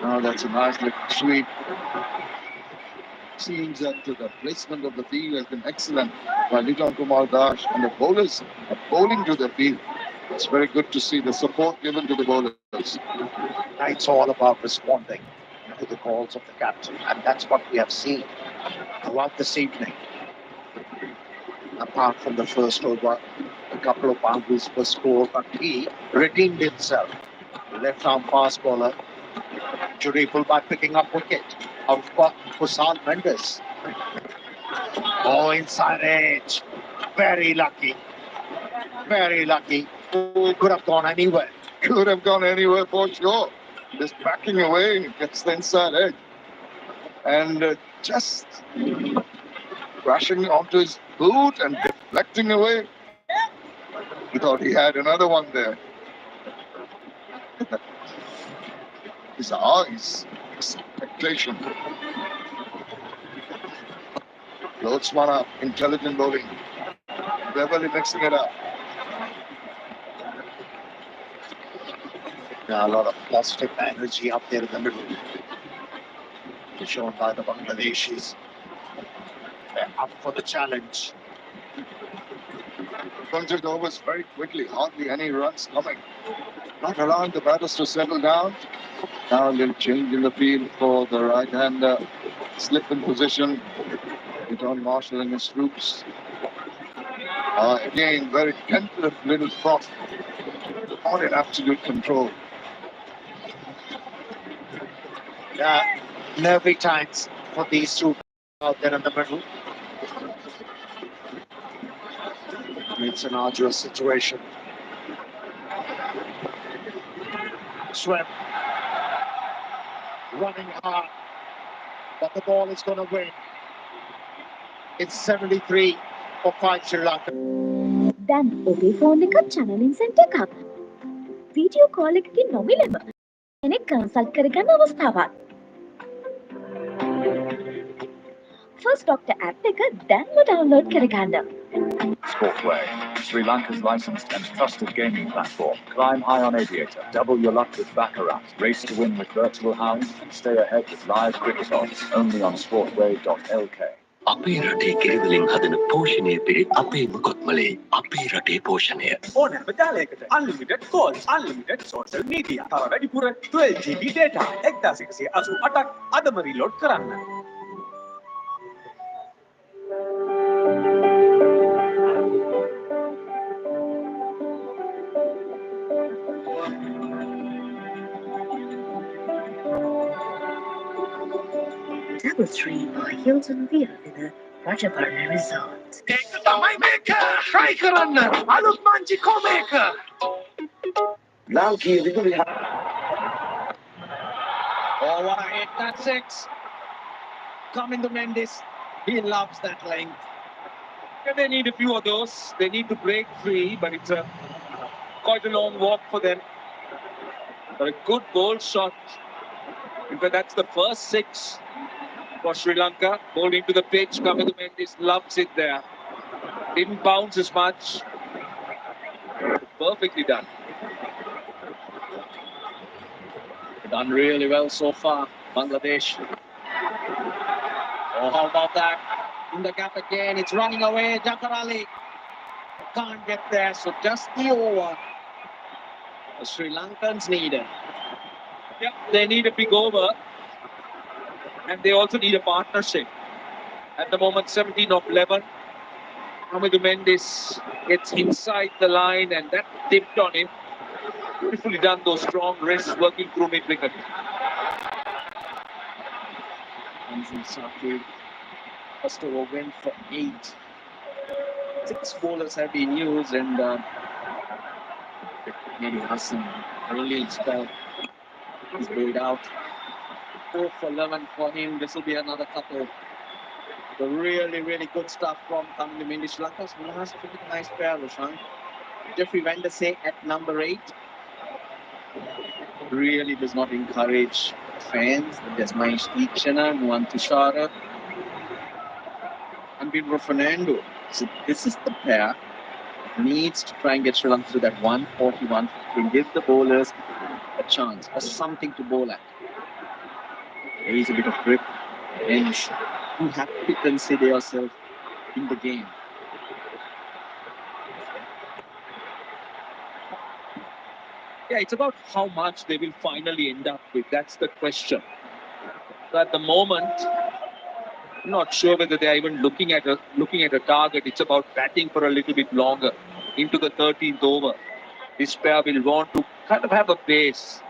Now that's a nice little sweep. Seems that the placement of the field has been excellent by Liton Kumar Das, and the bowlers are bowling to the field. It's very good to see the support given to the bowlers. It's all about responding to the calls of the captain, and that's what we have seen throughout this evening. Apart from the first over, a couple of boundaries were scored, but he redeemed himself. Left-arm fast bowler, durable by picking up wicket of Hussain Mendes. Oh, inside edge. Very lucky. Very lucky. Could have gone anywhere. Could have gone anywhere for sure. Just backing away, gets the inside edge. And just crashing onto his boot and deflecting away. He thought he had another one there. His eyes, expectation. Loadsmana, intelligent bowling. Cleverly mixing it up. A lot of positive energy up there in the middle. Shown by the Bangladeshis. They're up for the challenge. 100 overs very quickly, hardly any runs coming. Not allowing the batters to settle down. Now a little change in the field for the right-hander. Slip in position. John Marshall and his troops. Again, very tentative little thought. Not in absolute control. Nervy times for these two out there in the middle. It's an arduous situation. Swim. Running hard. But the ball is going to win. It's 73 for 5 Sri Lanka. දැන් ඔබේ phone එක channel center එකක්. Video call එකකින් නොමිලෙම කෙනෙක් consult කරගන්න අවස්ථාවක්. First Doctor app එක දැන්ම download කරගන්න. Sportway, Sri Lanka's licensed and trusted gaming platform. Climb high on Aviator, double your luck with Baccarat, race to win with virtual hounds, and stay ahead with live cricket odds. Only on sportway.lk. අපේ රටේ කිරිවලින් හදන පෝෂණය පිරිත් අපේ මුකොත්මලේ අපේ රටේ පෝෂණය. ඕනෑම ජාලයකට unlimited calls, unlimited social media. තව වැඩිපුර 12GB data 1188ක් අදම රීලෝඩ් කරන්න. Double 3 by Hilton Villa in a Rajaparna Resort. ඒක තමයි මේක. try කරන්න. අලුත් මංචි කොමේක. ලාංකීය විදුලි Oh, what a hit. That's 6. Coming to Mendes. He loves that length. Yeah, they need a few of those. They need to break free, but it's quite a long walk for them. But a good goal shot. In fact, that's the first 6 for Sri Lanka. Bowled into the pitch. Coming to Mendes loves it there. Didn't bounce as much. Perfectly done. Done really well so far, Bangladesh. Oh, how about that? In the gap again, it's running away. Jafar Ali can't get there, so just the over. The Sri Lankans need it. Yeah, they need a big over. And they also need a partnership. At the moment, 17 of 11. Hamid Mendes gets inside the line and that tipped on him. Beautifully done, those strong wrists working through mid-wicket. Anthassaraya first over went for 8. 6 bowlers have been used and maybe Hassan brilliant spell. He's bowled out. 4 for 11 for him. This will be another couple. The really good stuff from Tamil Mendes Sri Lanka. So has a pretty nice pair, Roshan. Jeffrey Vandersay at number 8. Really does not encourage fans. There's Mahesh Deekshana, Anthassaraya, and Bimbo Fernando. So this is the pair that needs to try and get Sri Lanka to that 141 to give the bowlers a chance or something to bowl at. There is a bit of grip, and you have to consider yourself in the game. Yeah, it's about how much they will finally end up with. That's the question. So at the moment, I'm not sure whether they are even looking at a target. It's about batting for a little bit longer into the 13th over. This pair will want to kind of have a pace.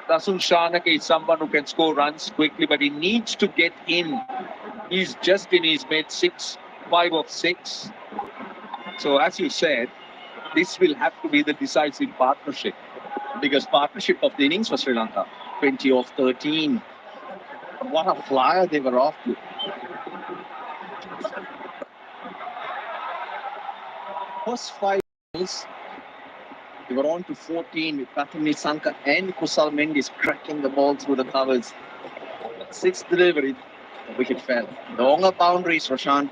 Shanaka is someone who can score runs quickly, but he needs to get in. He's just in his mid-6, 5 of 6. So as you said, this will have to be the decisive partnership. Biggest partnership of the innings for Sri Lanka. 20 of 13. What a flyer they were off to. First 5 balls, We were on to 14 with Shanaka and Kusal Mendis cracking the ball through the covers. Sixth delivery, the wicket fell. Longer boundaries, Roshan.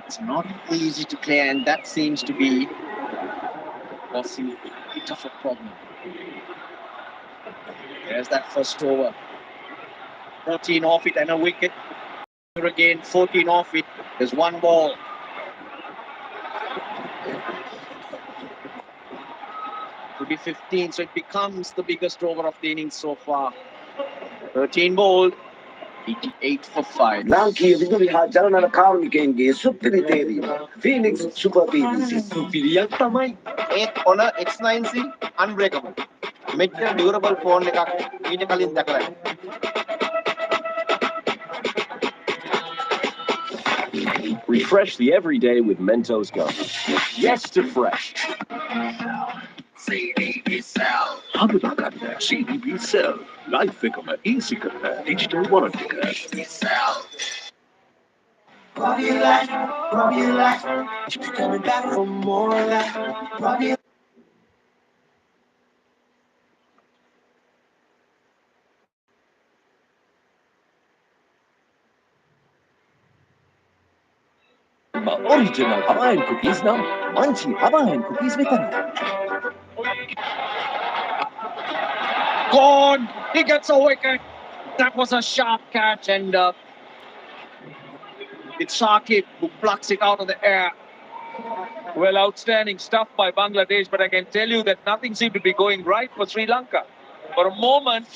It's not easy to clear, and that seems to be causing a bit of a problem. There's that first over. 14 off it and a wicket. Again, 14 off it. There's one ball. It will be 15, so it becomes the biggest over of the innings so far. 13 bowled, 88 for 5. Lanka විදුලිහා ජලනල කාර්මිකයන්ගේ සුපිරි තේරීම. Phoenix Super PVC. සුපිරියක් තමයි. 8th on a X9C, unbreakable. Metal durable phone එකක් ඊට කලින් දැකලා නැහැ. Refresh the everyday with Mentos gum. Yes to fresh. CDB Cell. Habibakanda CDB Cell. Life එකම easy කරන digital wallet එක. Cell. Robbie like, you be coming back for more of that. Robbie. Original Hawaiian cookies now. Munchy Hawaiian cookies විතරයි. Gone! He gets a wicket. That was a sharp catch, and it's Saqib who plucks it out of the air. Well, outstanding stuff by Bangladesh, but I can tell you that nothing seemed to be going right for Sri Lanka. For a moment,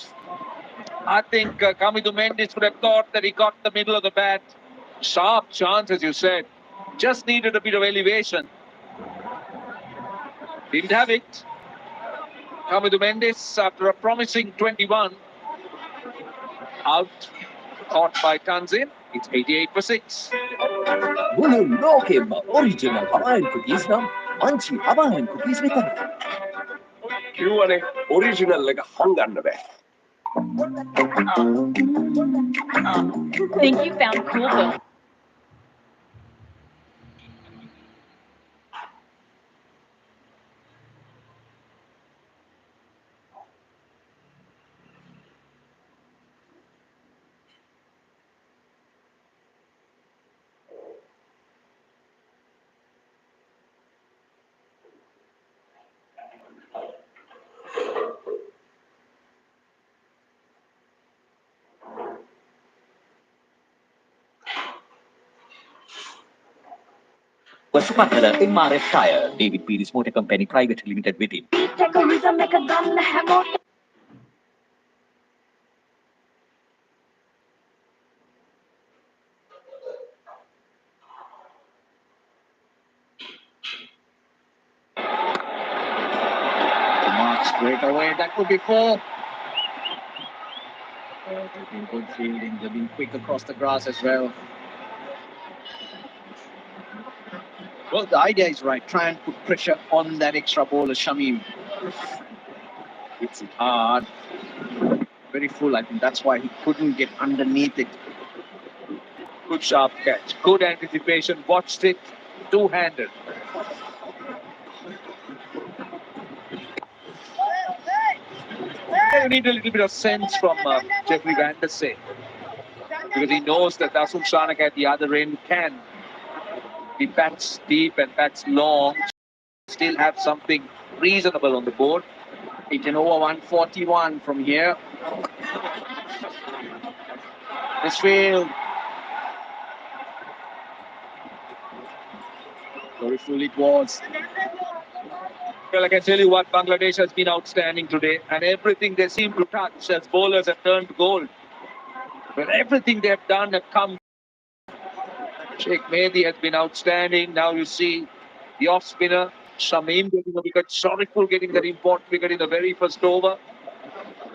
I think Kamidu Mendis would have thought that he got the middle of the bat. Sharp chance, as you said. Just needed a bit of elevation. Didn't have it. Kamidu Mendis, after a promising 21, out, caught by Tanzin. It's 88 for 6. මුළු ලෝකෙම original Hawaiian cookies නම් munchy Hawaiian cookies විතරයි. කිව්වනේ original එක හංගන්න බෑ. Think you found cool though. Wasupakala MRF Tire, David Peary's Motor Company Private Limited within. Take a reason, make a gun, hammer. Mark straight away. That could be 4. They've been good fielding. They've been quick across the grass as well. Well, the idea is right. Try and put pressure on that extra bowler, Shamim. It's hard. Very full. I think that's why he couldn't get underneath it. Good sharp catch. Good anticipation. Watched it. Two-handed. You need a little bit of sense from Jeffrey Van der Sar, because he knows that Dasun Shanaka at the other end can. He bats deep and bats long. Still have something reasonable on the board. It can over 141 from here. This field. Very full it was. Well, I can tell you what, Bangladesh has been outstanding today, and everything they seem to touch as bowlers have turned to gold. But everything they have done have come. Sheikh Mehdi has been outstanding. Now you see the off spinner, Shamim getting a wicket, Shoriful getting that important wicket in the very first over.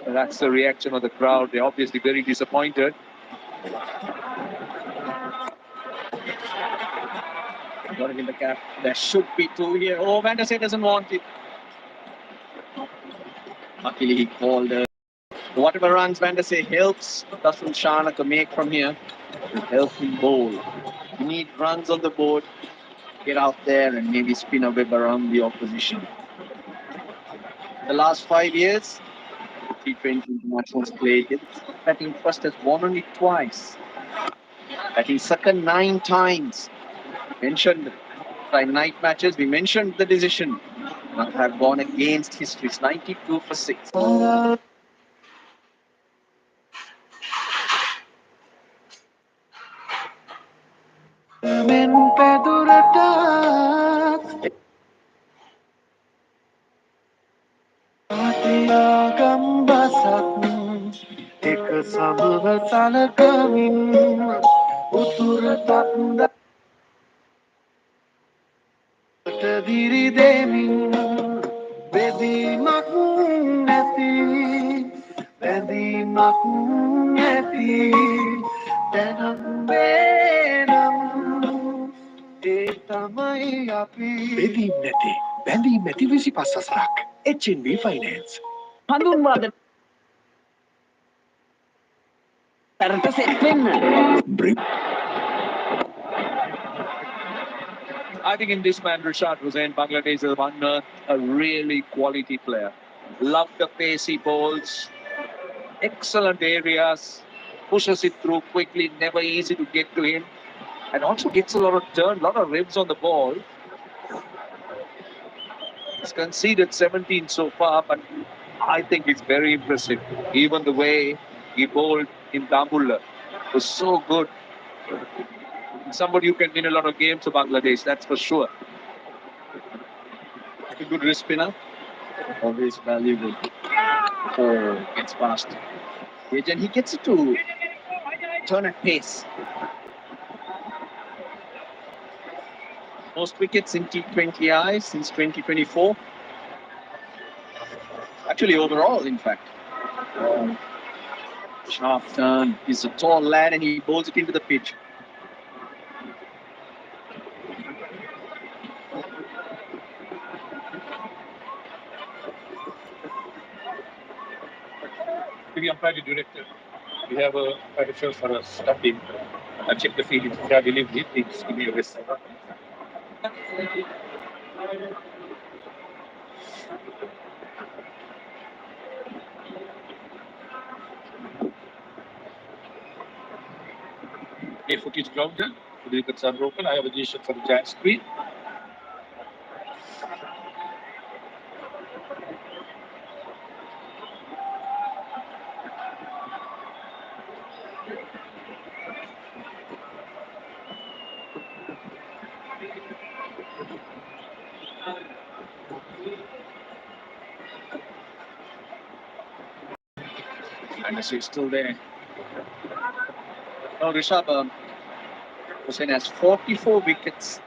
And that's the reaction of the crowd. They're obviously very disappointed. Got it in the cap. There should be 2 here. Oh, Van der Sar doesn't want it. Luckily, he called. Whatever runs Van der Sar helps Dasun Shanaka make from here. Will help him bowl. You need runs on the board. Get out there and maybe spin a web around the opposition. The last 5 years, T20 internationals played. Batting first has won only twice. Batting second 9 times. Mentioned by night matches, we mentioned the decision. Not have gone against history. It's 92 for 6. Diri demin bedi magneti bedi magneti tenam benam etamai api bedi neti bedi neti visi pasasrak HNB Finance හඳුන්වාද තරට set වෙන්න. I think in this man, Rashad Hussain, Bangladesh has unearthed a really quality player. Love the pacey balls, excellent areas, pushes it through quickly, never easy to get to him, and also gets a lot of turn, lot of ribs on the ball. He's conceded 17 so far, but I think it's very impressive. Even the way he bowled in Dambulla was so good. Somebody who can win a lot of games for Bangladesh, that's for sure. A good wrist spinner. Always valuable. Oh, gets past. And he gets it to turn at pace. Most wickets in T20I since 2024. Actually, overall, in fact. Sharp turn. He's a tall lad and he bowls it into the pitch. To be umpire director, we have a umpire for a stumping. I check the field. If I believe he thinks give me a wrist. A footage grounded. The wickets are broken. I have a decision for the giant screen. And it's still there. Now, Rishabh Hussain has 44 wickets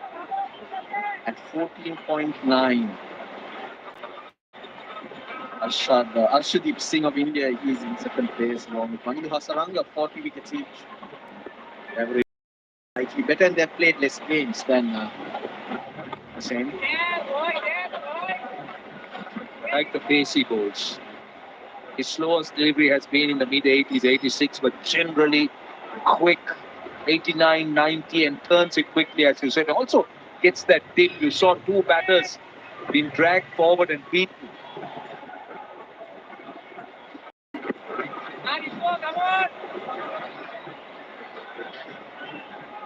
at 14.9. Arshdeep Singh of India is in second place along with Anthassaraya, 40 wickets each. Average slightly better and they've played less games than Hussain. Like the pacey balls. His slowest delivery has been in the mid-80s, 86, but generally quick, 89, 90, and turns it quickly, as you said. Also gets that dip. You saw two batters being dragged forward and beaten.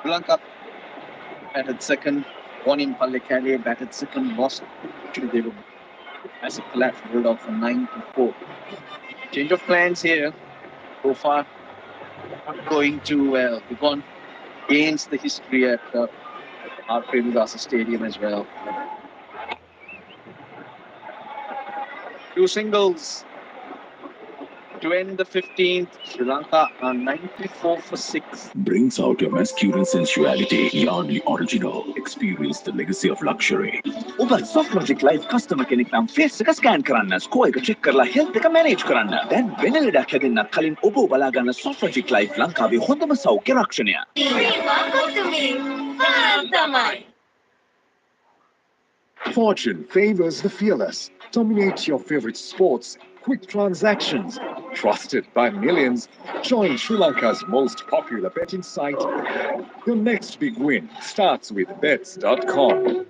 Lanka batted second, one in Pallekale, batted second, lost. Actually, they were as a collapse, rolled out from 9 to 4. Change of plans here. So far, not going too well. We've gone against the history at our Premdasa Stadium as well. Two singles to end the 15th. Sri Lanka are 94 for 6. Brings out your masculine sensuality. Yardley Original. Experience the legacy of luxury. ඔබ Soflogic Life customer කෙනෙක් නම් face එක scan කරන්න, score එක check කරලා health එක manage කරන්න. දැන් වෙන ලෙඩක් හැදෙන්නත් කලින් ඔබ බලා ගන්න Soflogic Life ලංකාවේ හොඳම සෞඛ්‍ය රක්ෂණය. Fortune favors the fearless. Dominate your favorite sports. Quick transactions. Trusted by millions. Join Sri Lanka's most popular betting site. Your next big win starts with bets.com.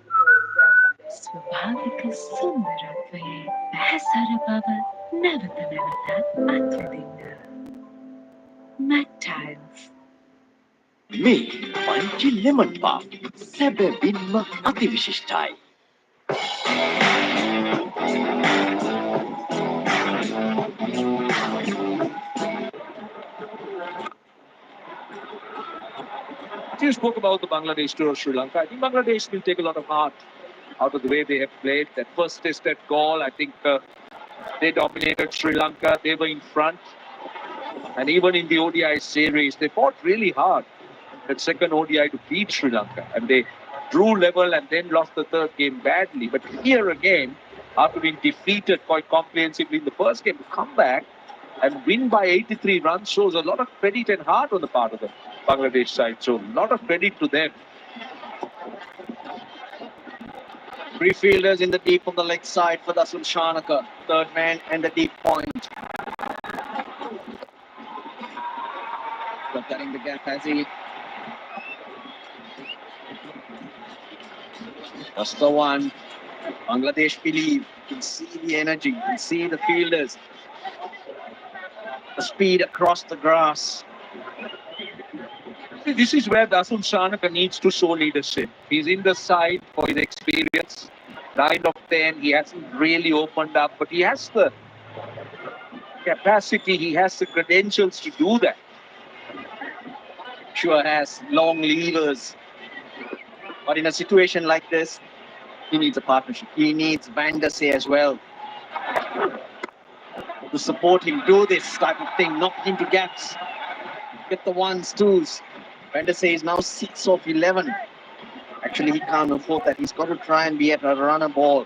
ස්වභාවික සුන්දරත්වයේ පැහැසර බව නැවත නැවතත් අත්විඳින්න. Matt මේ පංචි ලෙමන් පාප් සැබවින්ම අතිවිශිෂ්ටයි. You spoke about the Bangladesh tour of Sri Lanka. I think Bangladesh will take a lot of heart out of the way they have played. That first test, that goal, I think they dominated Sri Lanka. They were in front. And even in the ODI series, they fought really hard. That second ODI to beat Sri Lanka. And they drew level and then lost the third game badly. But here again, after being defeated quite comprehensively in the first game, to come back and win by 83 runs shows a lot of credit and heart on the part of the Bangladesh side. So a lot of credit to them. Three fielders in the deep on the leg side for Dasun Shanaka. Third man and the deep point. But cutting the gap has he. That's the one. Bangladesh believe. You can see the energy. You can see the fielders. The speed across the grass. This is where Dasun Shanaka needs to show leadership. He's in the side for his experience. 9 of 10, he hasn't really opened up, but he has the capacity, he has the credentials to do that. Sure has long levers. But in a situation like this, he needs a partnership. He needs Van der Sar as well to support him do this type of thing, knock into gaps, get the ones, twos. Van der Sar is now 6 of 11. Actually, he can't afford that. He's got to try and be at a runner ball.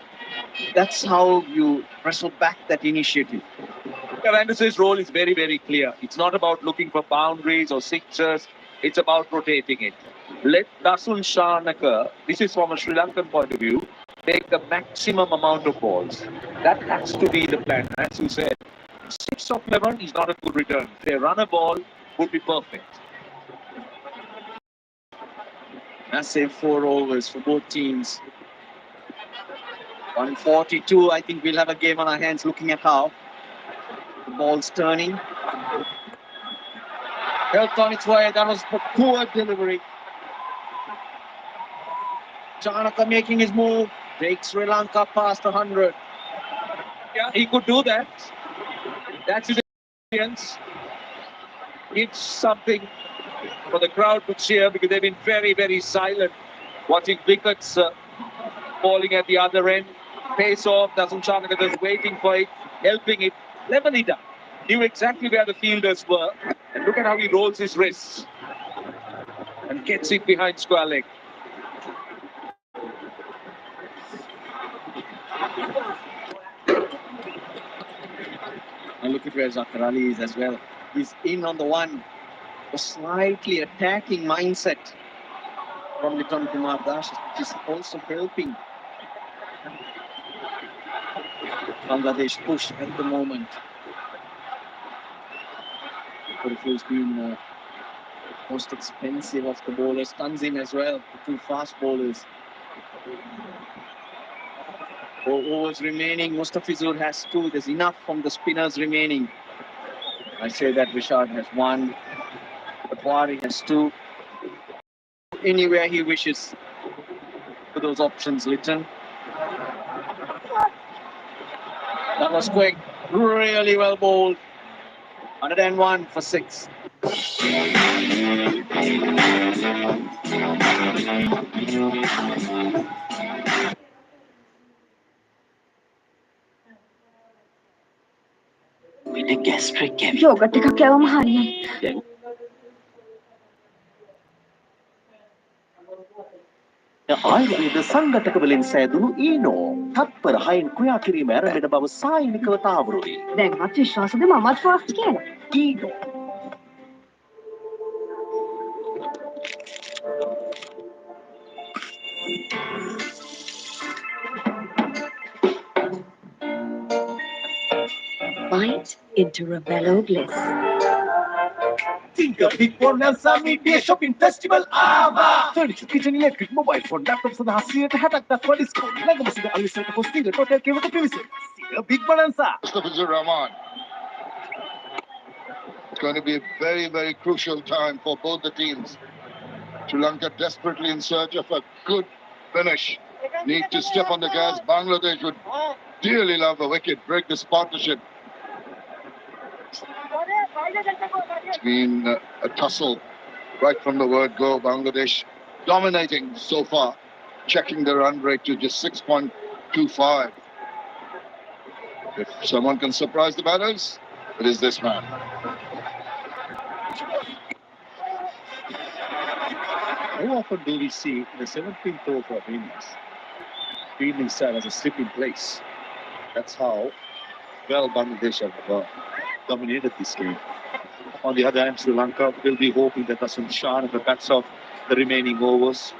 That's how you wrestle back that initiative. Van der Sar's role is very, very clear. It's not about looking for boundaries or sixers. It's about rotating it. Let Dasun Shanaka, this is from a Sri Lankan point of view, take the maximum amount of balls. That has to be the plan. As you said, 6 of 11 is not a good return. If they run a ball, would be perfect. Massive 4 overs for both teams. 142. I think we'll have a game on our hands looking at how the ball's turning. Helped on its way. That was the poor delivery. Shanaka making his move. Takes Sri Lanka past 100. Yeah, he could do that. That's his experience. It's something for the crowd to cheer because they've been very, very silent watching wickets falling at the other end. Pace off, Dasun Shanaka just waiting for it, helping it, level it up. Knew exactly where the fielders were. And look at how he rolls his wrists and gets it behind square leg. And look at where Zafar Ali is as well. He's in on the one. A slightly attacking mindset from Liton Kumar Das, which is also helping Bangladesh push at the moment. He's been most expensive of the bowlers. Tanzim as well, the 2 fast bowlers. 4 overs remaining. Mustafizur has 2. There's enough from the spinners remaining. I say that Rishad has 1. Patwari has 2. Anywhere he wishes for those options, Litton. That was quick. Really well bowled. 101 for 6. gastric yogurt ටිකක් කෑවම හරියයි. ආයුර්වේද සංගතක වලින් සෑදුණු ඊනෝ තත්පර 6න් ක්‍රියා කිරීම ආරම්භන බව සායනිකව තාවරුයි. දැන්වත් විශ්වාසද මමත් fast කියලා. ඊනෝ Bite into Ravello Bliss. Think of Big Bonanza Media Shopping Festival Ava! Furniture, kitchen, electric, mobile phone, laptops and hasiya hatak tak for discount. Nagamasida alisal ko stinger total ke wata privacy. See a Big Bonanza. Mustafizur Rahman. It's going to be a very, very crucial time for both the teams. Sri Lanka desperately in search of a good finish. Need to step on the gas. Bangladesh would dearly love a wicket, break this partnership. It's been a tussle right from the word go. Bangladesh dominating so far, checking the run rate to just 6.25. If someone can surprise the batters, it is this man. How often do we see in the 17th over of innings, fielding side as a slip in place? That's how well Bangladesh have dominated this game. On the other hand, Sri Lanka will be hoping that Shanaka cuts off the remaining overs.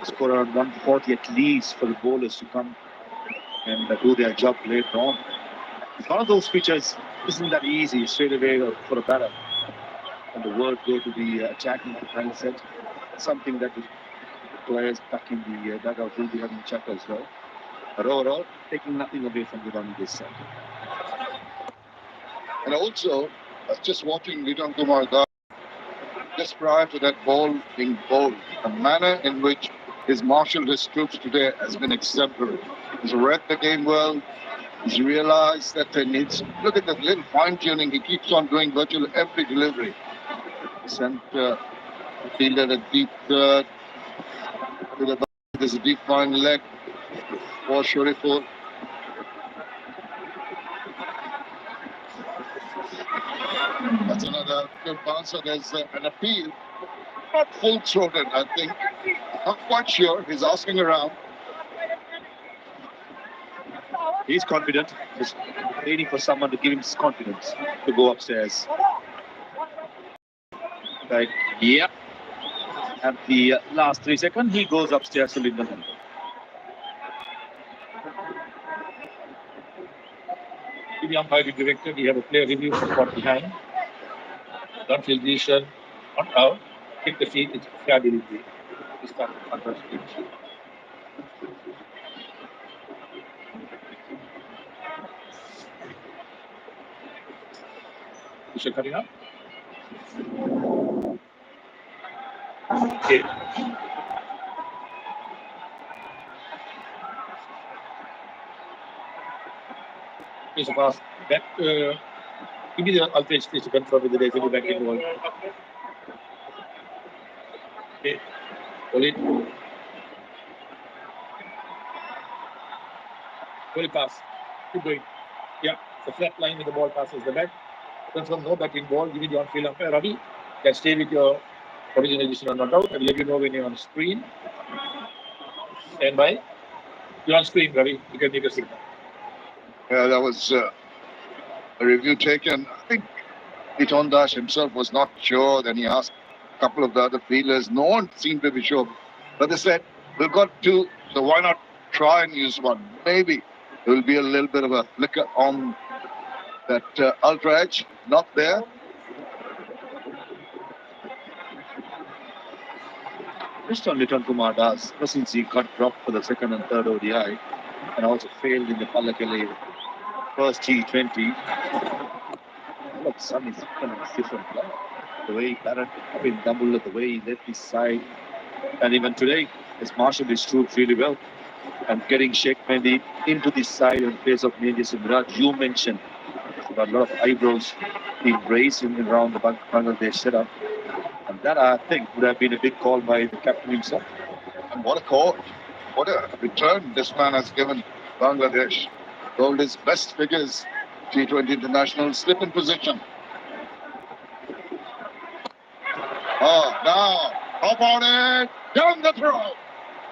Score around 140 at least for the bowlers to come and do their job later on. It's one of those pitches isn't that easy straight away for a batter. And the word go to the attacking final set, something that the players back in the dugout will be having a check as well. But overall, taking nothing away from the run this side. And also, just watching Vitan Kumar Das, just prior to that ball being bowled, the manner in which he's marshaled his troops today has been exemplary. He's read the game well. He's realized that there needs, look at that little fine-tuning he keeps on doing virtually every delivery. Sent fielder a deep third to the back. There's a deep fine leg for Shuriful. That's another good bouncer. There's an appeal. Not full-throated, I think. Not quite sure. He's asking around. He's confident. Just waiting for someone to give him his confidence to go upstairs. Right. Yeah. At the last 3 seconds, he goes upstairs to Lyndon. In the umpiring director, we have a player review for 40 behind. Don't feel decision, not out. Take the feet, it's fair delivery. It's not fantastic. Is coming up? Okay. Here's a pass. Back. Give me the alternate please to confirm whether there's any back involved. Okay. Hold it. Well pass. Keep going. Yeah. The flat line with the ball passes the back. Confirm no back involved. Give me the on-field umpire. Ravi. Can stay with your original position or not out and let you know when you're on screen. Stand by. You're on screen, Ravi. You can make a signal. Yeah, that was a review taken. I think Vitan Das himself was not sure. Then he asked a couple of the other fielders. No one seemed to be sure. But they said, we've got two, so why not try and use one? Maybe there will be a little bit of a flicker on that ultra edge. Not there. Just on Vitan Kumar Das, ever since he got dropped for the second and third ODI and also failed in the Pallakele first T20. Look, Sun is kind of a different player. The way he batted up in double, the way he left his side, and even today, has marshaled his troops really well. And getting Sheikh Mehdi into this side in place of Mehdi Simrat, you mentioned about a lot of eyebrows being raised in and around the Bangladesh setup. And that, I think, would have been a big call by the captain himself. And what a call. What a return this man has given Bangladesh. Told his best figures, T20 international, slip in position. Oh, now, how about it? Down the throw.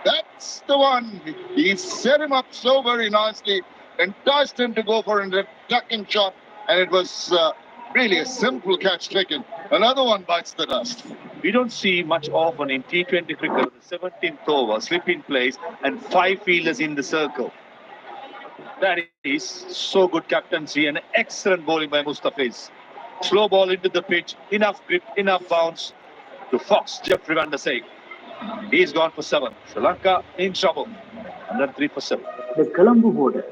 That's the one. He set him up so very nicely, enticed him to go for an attacking shot, and it was really a simple catch taken. Another one bites the dust. We don't see much often in T20 cricket, the 17th over, slip in place, and 5 fielders in the circle. That is so good captaincy and excellent bowling by Mustafiz. Slow ball into the pitch, enough grip, enough bounce to Fox Jeffrey Van der Seyck. He's gone for 7. Sri Lanka in trouble. And then 3 for 7. The Colombo border.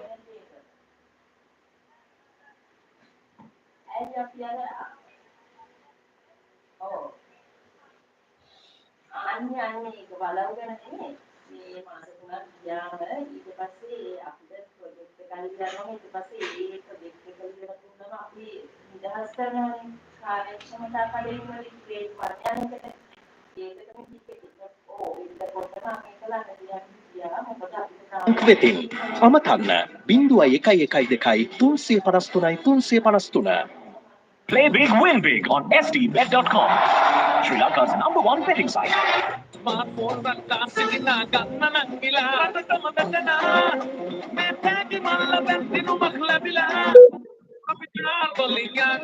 Wetin අමතන්න 0112 Play big, win big on stbet.com. Sri Lanka's #1 betting site. Smartphone ranka sitina ganna nangila ratama betana me tagi malla bentinu makhlabila kapital bolingan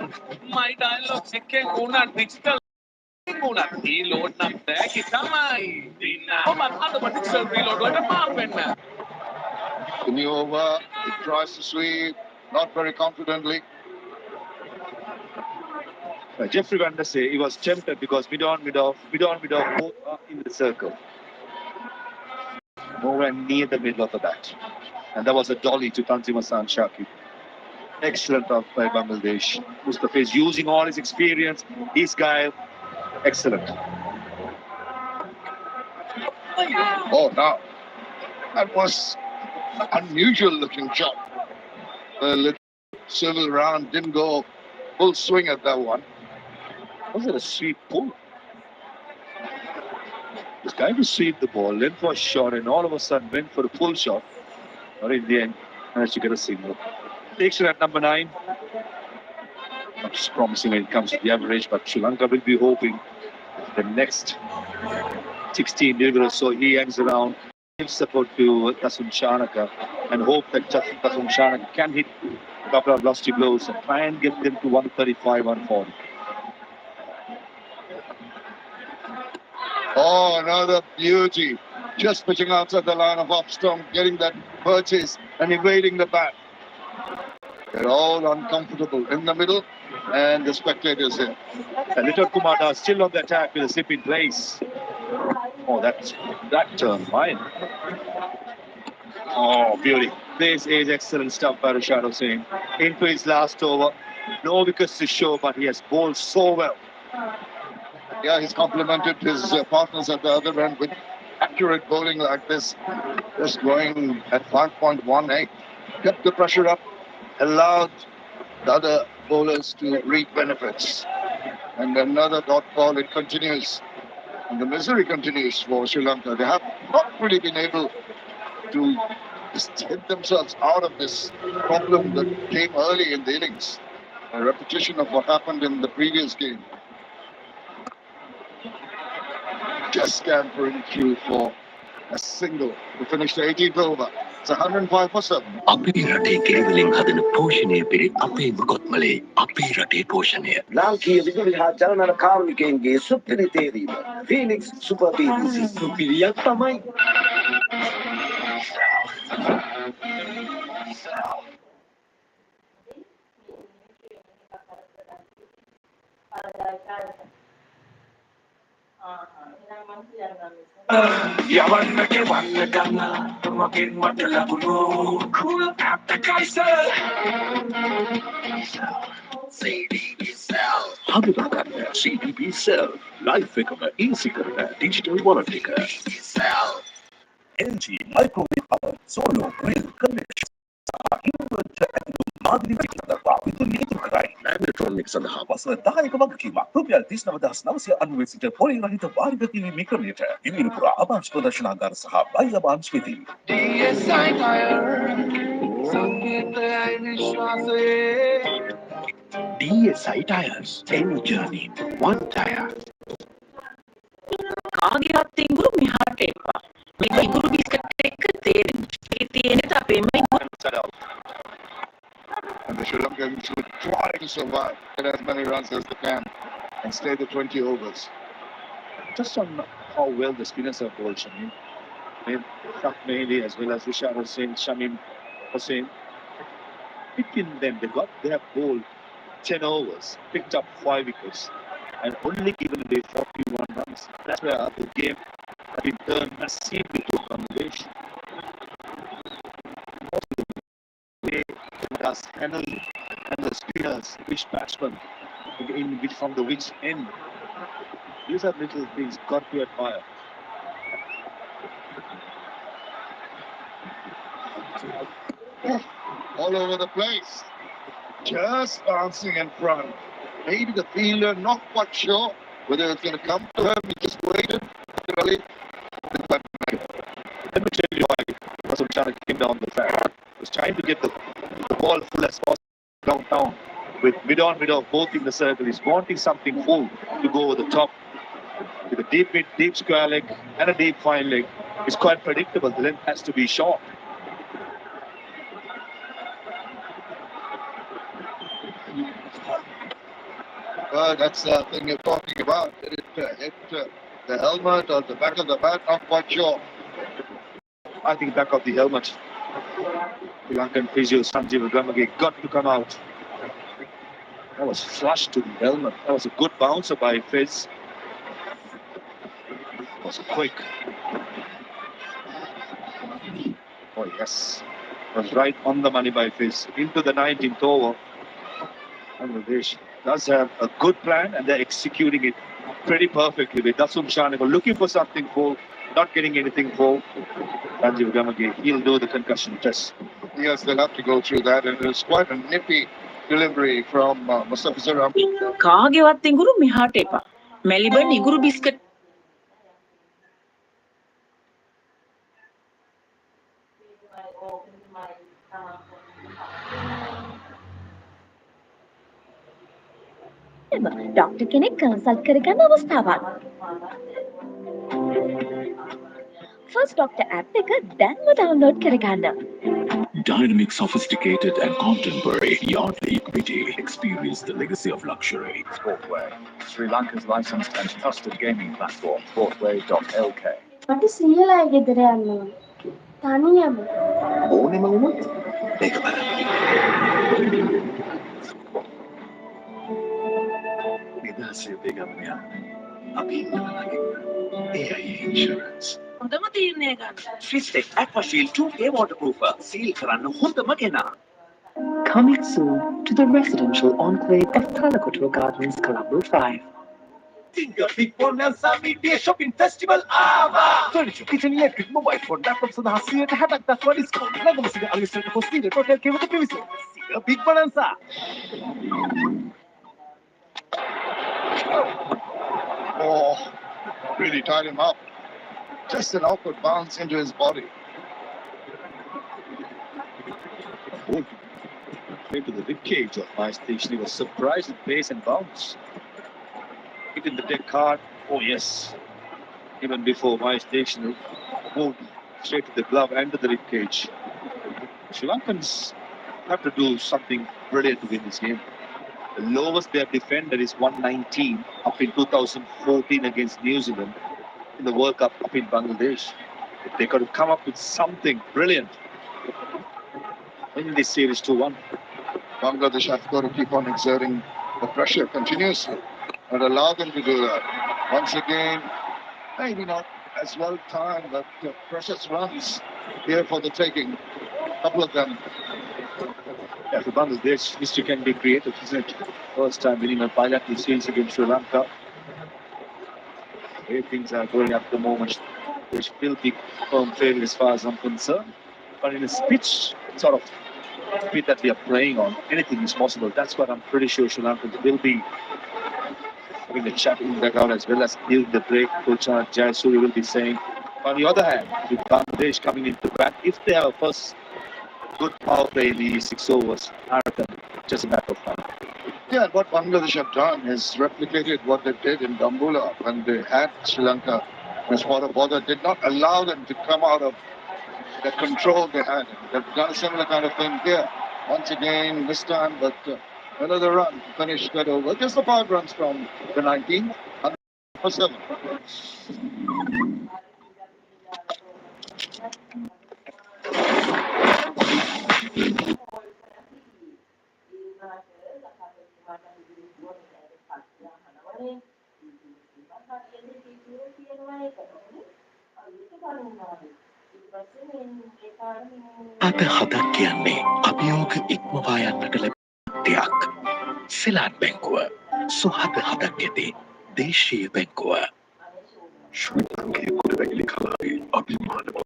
my dialogue check una digital una reload na bag itamai dinna oman adama digital reload wala maapenna The new over, it tries to sweep, not very confidently. Jeffrey Van der Seyck, he was tempted because mid-on, both are in the circle. Nowhere near the middle of the bat. And that was a dolly to Tanzim Hassan Shaki. Excellent off by Bangladesh. Mustafiz using all his experience, his guile. Excellent. Oh, now, that was an unusual looking shot. The little civil round didn't go full swing at that one. Was it a sweep pull? This guy received the ball, went for a shot, and all of a sudden went for a full shot. Or in the end, managed to get a single. Takes it at number 9. Not just promising when it comes to the average, but Sri Lanka will be hoping the next 16 delivery or so he hangs around, gives support to Shanaka, and hope that Shanaka can hit a couple of lusty blows and try and get them to 135, 140. Oh, another beauty. Just pitching outside the line of off stump, getting that purchase and evading the bat. They're all uncomfortable in the middle, and the spectators here. And Little Kumada still on the attack with a zip in place. Oh, that turn wide. Oh, beauty. This is excellent stuff by Rashad Hussain. Into his last over. No wickets to show, but he has bowled so well. Yeah, he's complimented his partners at the other end with accurate bowling like this. Just going at 5.18. Kept the pressure up, allowed the other bowlers to reap benefits. And another dot ball, it continues. And the misery continues for Sri Lanka. They have not really been able to just get themselves out of this problem that came early in the innings. A repetition of what happened in the previous game. Just scampering through for a single to finish the 18th over. It's 105 for 7. අපේ රටේ කෙරෙවලින් හදන පෝෂණය පිරිත් අපේ මුකොත්මලේ අපේ රටේ පෝෂණය. ලාංකීය විදුලි හා ජලනල කාර්මිකයන්ගේ සුපිරි තේරීම. Phoenix Super BBC සුපිරියක් තමයි. යවන්නට වන්න ගන්න තුමකින් මට ලැබුණු cool appetizer. CDB Cell. හඳුනාගන්න CDB Cell. Life එකම easy කරන digital wallet එක. Cell. LG microwave oven, solo grill, convection සහ inverter ඇතුළු මාදිලි දක්වා විදුලිය ඉතුරු කරයි. Magnetronic සඳහා වසර 10ක වගකීමක් රුපියල් 39990 සිට පොලින් රහිත වාරික කිරීමේ මික්‍රමයට දිවින පුරා අභාෂ්‍ය ප්‍රදර්ශනාගාර සහ බයි අභාෂ්‍ය වෙති. DSI tire සංකේතයයි විශ්වාසයේ DSI Tires. Any journey, one tire. කාගේ අතින් ගුරු මෙහාට එපා. මේ ඉගුරු බිස්කට් එක තේරෙන්නේ. ඒ තියෙන්නේ අපේම ඉගුරු. And the Sri Lankans should try to survive, get as many runs as they can, and stay the 20 overs. Just on how well the spinners have bowled, Shamim. Shah Mehdi as well as Rashad Hussain, Shamim Hussain. Between them, they have bowled 10 overs, picked up 5 wickets, and only given away 41 runs. That's where the game has been turned massively to Bangladesh. They does handle the spinners, which batsman, in which from the which end. These are little things got to admire. All over the place. Just bouncing in front. Maybe the fielder not quite sure whether it's going to come to him. He just waited. Really. Let me tell you why Shanaka came down the track. He was trying to get the ball full as possible downtown. With mid-on, mid-off, both in the circle. He's wanting something full to go over the top. With a deep mid, deep square leg and a deep fine leg, it's quite predictable. The length has to be short. That's the thing you're talking about. Did it hit the helmet or the back of the bat? Not quite sure. I think back of the helmet. The Lankan physio Sanjeev Gamage got to come out. That was flush to the helmet. That was a good bouncer by Fizz. It was quick. Oh yes. It was right on the money by Fizz. Into the 19th over. Bangladesh does have a good plan and they're executing it pretty perfectly. With Dasum Shanaka looking for something full, not getting anything full. Sanjeev Gamage, he'll do the concussion test. Yes, they'll have to go through that, and it's quite a nippy delivery from Mustafa Zaram. කාගේවත් ඉඟුරු මෙහාට එපා. Maliban ඉඟුරු biscuit doctor කෙනෙක් consult කරගන්න අවස්ථාවක්. First doctor app එක දැන්ම download කරගන්න. Dynamic, sophisticated, and contemporary Yardley Equity. Experience the legacy of luxury. Sportway, Sri Lanka's licensed and trusted gaming platform, sportway.lk. මට සීයලා ගෙදර යන්න ඕන. තනියම. ඕනෙම වුණොත් ඒක බලන්න. නිදහසේ ඔබේ ගමන යන්න. අපි ඉන්නවා. AIA Insurance. හොඳම තීරණය ගන්න. Swistek Aquashield 2A waterproofer. Seal කරන්න හොඳම කෙනා. Coming soon to the residential enclave of Talakotua Gardens, Colombo 5. Big Bonus Media Shopping Festival AVA! Furniture, kitchen, electric, mobile phone, laptops සඳහා 160ක් දක්වා ඩිස්කවුන්ට්. ළඟම සිට අලිසරට පොස්ටිං ටෝටල් කෙවත පිවිසෙන. Big Bonanza! Oh, really tied him up. Just an awkward bounce into his body. Straight to the rib cage of my station. He was surprised with pace and bounce. Hit in the deck hard. Oh yes. Even before my station moved straight to the glove and to the rib cage. Sri Lankans have to do something brilliant to win this game. The lowest they have defended is 119 up in 2014 against New Zealand in the World Cup up in Bangladesh. They got to come up with something brilliant. Win this series 2-1. Bangladesh have got to keep on exerting the pressure continuously and allow them to do that. Once again, maybe not as well timed, but precious runs here for the taking. A couple of them. Yeah, for Bangladesh, history can be created, isn't it? First time winning a bilateral series against Sri Lanka. The way things are going at the moment, they will be firm favorite as far as I'm concerned. But in a pitch, sort of speed that we are playing on, anything is possible. That's what I'm pretty sure Sri Lankans will be having the chat in the background as well as during the break. Coach Jayasuri will be saying. On the other hand, with Bangladesh coming into bat, if they have a first good power play in the 6 overs, I reckon just a matter of time. Yeah, what Bangladesh have done is replicated what they did in Gambula when they had Sri Lanka as part of border, did not allow them to come out of the control they had. They've done a similar kind of thing here. Once again, this time, but another run to finish that over. Just the 5 runs from the 19th and for 7. අත හතක් කියන්නේ අභියෝග ඉක්මවා යන්නට ලැබෙන දෙයක්. සිලාන් බැංකුව සුහද හතක් ඇති දේශීය බැංකුව. ශ්‍රී ලංකේ ගොඩනැගිලි කලාවේ අභිමානවත්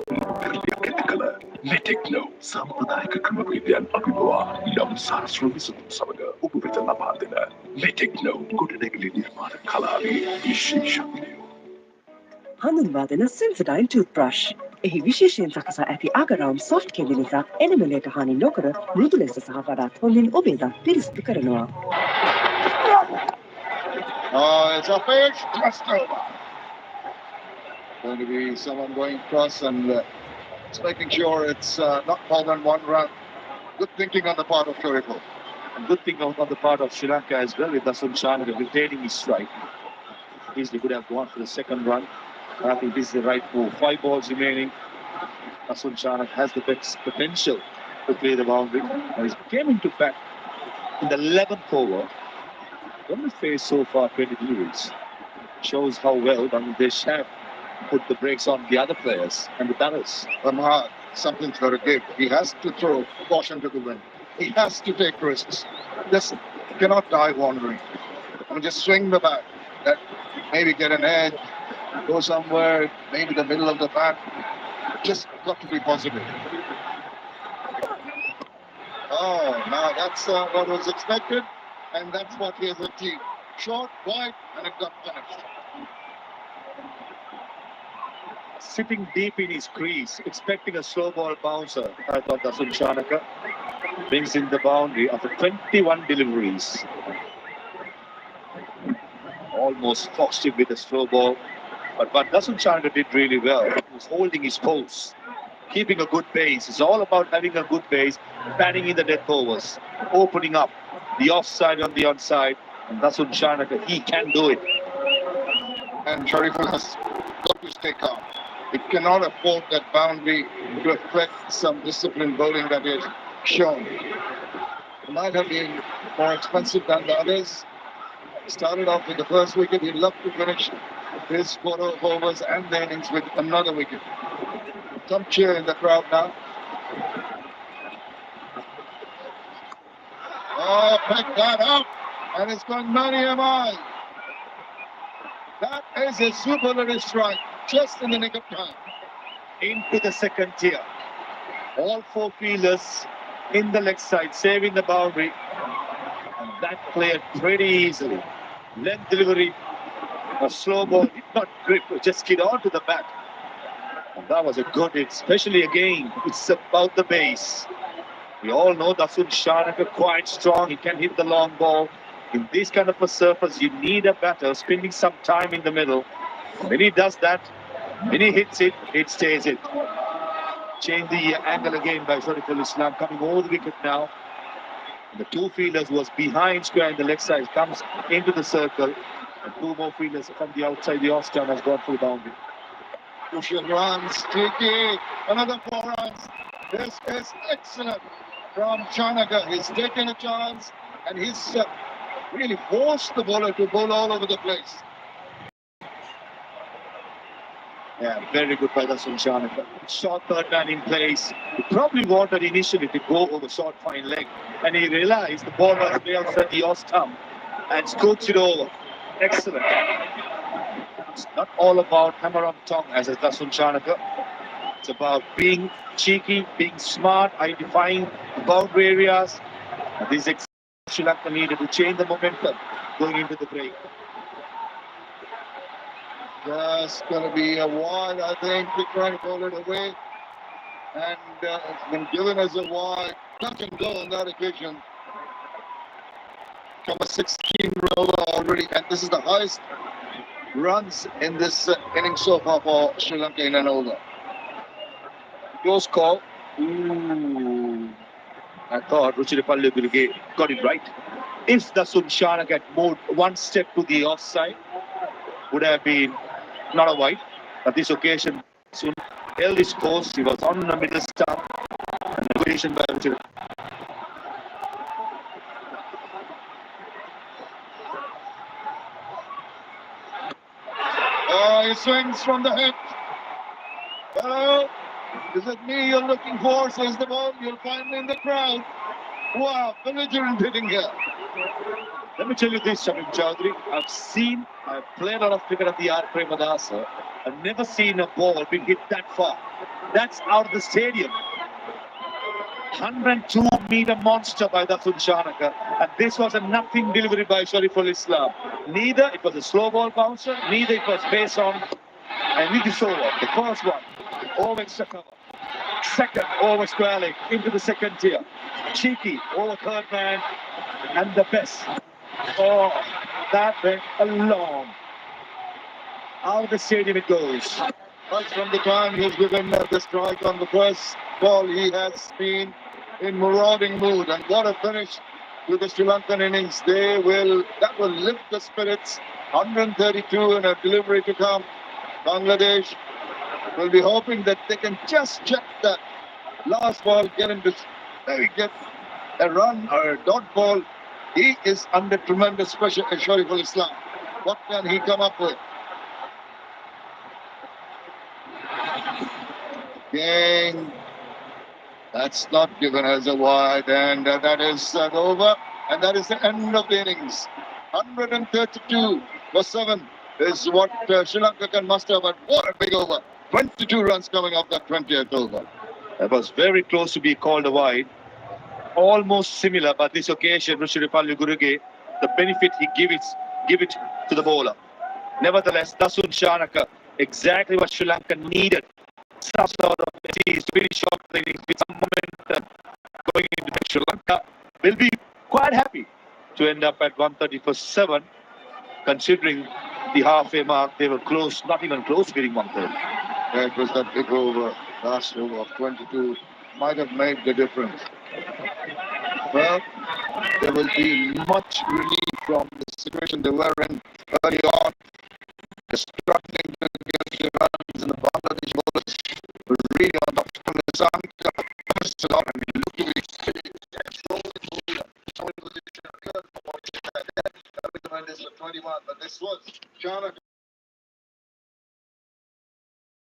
පෙරලියක් ඇති කළ මෙටෙක්නෝ සම්ප්‍රදායික ක්‍රමවේදයන් අභිබවා යම් සාස්ත්‍ර විසඳුම් සමග ඔබ වෙත ලබා දෙන මෙටෙක්නෝ ගොඩනැගිලි නිර්මාණ කලාවේ විශේෂත්වය. හඳුන්වා දෙන සෙන්සඩයින් ටූත්බ්‍රෂ්. එහි විශේෂයෙන් සකසා ඇති අගරවුම් සොෆ්ට් කෙඳි නිසා එනිමලයට හානි නොකර මෘදු ලෙස සහ වඩාත් හොඳින් ඔබේ දත් පිරිසිදු කරනවා. It's a fish just over. Going to be someone going across and just making sure it's not more than one run. Good thinking on the part of Toriko. And good thing on the part of Sri Lanka as well, with Dasun Shanaka retaining his strike. Easily could have gone for the second run. I think this is the right move. 5 balls remaining. Dasun Shanaka has the best potential to play the boundary. And he came into bat in the 11th over. Only faced so far 20 deliveries. Shows how well Bangladesh have put the brakes on the other players and the batters. Something's got to give. He has to throw caution to the wind. He has to take risks. Just cannot die wandering. Just swing the bat. That maybe get an edge, go somewhere, maybe the middle of the bat. Just got to be positive. Oh, now that's what was expected, and that's what he has achieved. Short, wide, and it got finished. Sitting deep in his crease, expecting a slow ball bouncer. I thought Dasun Shanaka brings in the boundary after 21 deliveries. Almost foxed him with a slow ball. But what Dasun Shanaka did really well, he was holding his pose, keeping a good base. It's all about having a good base, batting in the death overs, opening up the offside on the onside. And Dasun Shanaka, he can do it. And Shariful has got to stay calm. It cannot afford that boundary to affect some disciplined bowling that is shown. It might have been more expensive than the others. He started off with the first wicket. He'd love to finish his quarter of overs and the innings with another wicket. Some cheer in the crowd now. Oh, pick that up. And it's gone many a mile. That is a superlative strike, just in the nick of time. Into the second tier. All 4 fielders in the leg side, saving the boundary. And that cleared pretty easily. Length delivery, a slow ball, did not grip, just skid onto the bat. And that was a good hit, especially again, it's about the base. We all know Dasun Shanaka quite strong, he can hit the long ball. In this kind of a surface, you need a batter spending some time in the middle. When he does that, when he hits it, it stays it. Change the angle again by Shariful Islam, coming over the wicket now. The 2 fielders was behind square in the leg side, comes into the circle. And 2 more fielders from the outside, the off stump has gone for the boundary. Crucial runs, tricky, another 4 runs. This is excellent from Shanaka. He's taken a chance and he's really forced the bowler to bowl all over the place. Yeah, very good by Dasun Shanaka. Short third man in place. He probably wanted initially to go over short fine leg. And he realized the ball was way outside the off stump and scoots it over. Excellent. It's not all about hammer on tongue as a Dasun Shanaka. It's about being cheeky, being smart, identifying boundary areas. And this is Sri Lanka needed to change the momentum going into the break. Just going to be a wide, I think. They're trying to bowl it away. And it's been given as a wide. Touch and go on that occasion. From a 16-roller already. And this is the highest runs in this inning so far for Sri Lanka in an over. Close call. Ooh. I thought Ruchirapalli got it right. If Dasun Shanaka had moved 1 step to the offside, would have been not a wide. But this occasion, Sun held his course. He was on the middle stump. And negation by Ruchirapalli. He swings from the hip. Hello? Is it me you're looking for? Says the ball. You'll find me in the crowd. Wow, belligerent hitting here. Let me tell you this, Shamim Chaudhary. I've played a lot of cricket at the R. Premadasa. I've never seen a ball being hit that far. That's out of the stadium. 102-meter monster by the Shanaka. And this was a nothing delivery by Shariful Islam. Neither it was a slow ball bouncer, neither it was based on this over. The first one, over extra cover. Second, over squarely into the second tier. Cheeky, over third man, and the best. Oh, that went along. Out of the stadium it goes. Right from the time he's given the strike on the first ball, he has been in marauding mood. And what a finish to the Sri Lankan innings. That will lift the spirits. 132 and a delivery to come. Bangladesh will be hoping that they can just check that last ball, get a run or a dot ball. He is under tremendous pressure, Shariful Islam. What can he come up with? King. That's not given as a wide, and that is over. And that is the end of the innings. 132 for 7 is what Sri Lanka can muster, but what a big over. 22 runs coming off that 20th over. That was very close to be called a wide. Almost similar, but this occasion, Rushiripalli Guruge, the benefit he give it to the bowler. Nevertheless, Dasun Shanaka, exactly what Sri Lanka needed. Some sort of to finish off the innings with some momentum going into Sri Lanka. Will be quite happy to end up at 130 for 7, considering the halfway mark. They were close, not even close to getting 130. Yeah, it was that big over, last over of 22, might have made the difference. Well, there will be much relief from the situation they were in early on. They're struggling to get the runs, and the Bangladesh bowlers were really on top from the sun. But this was Shanaka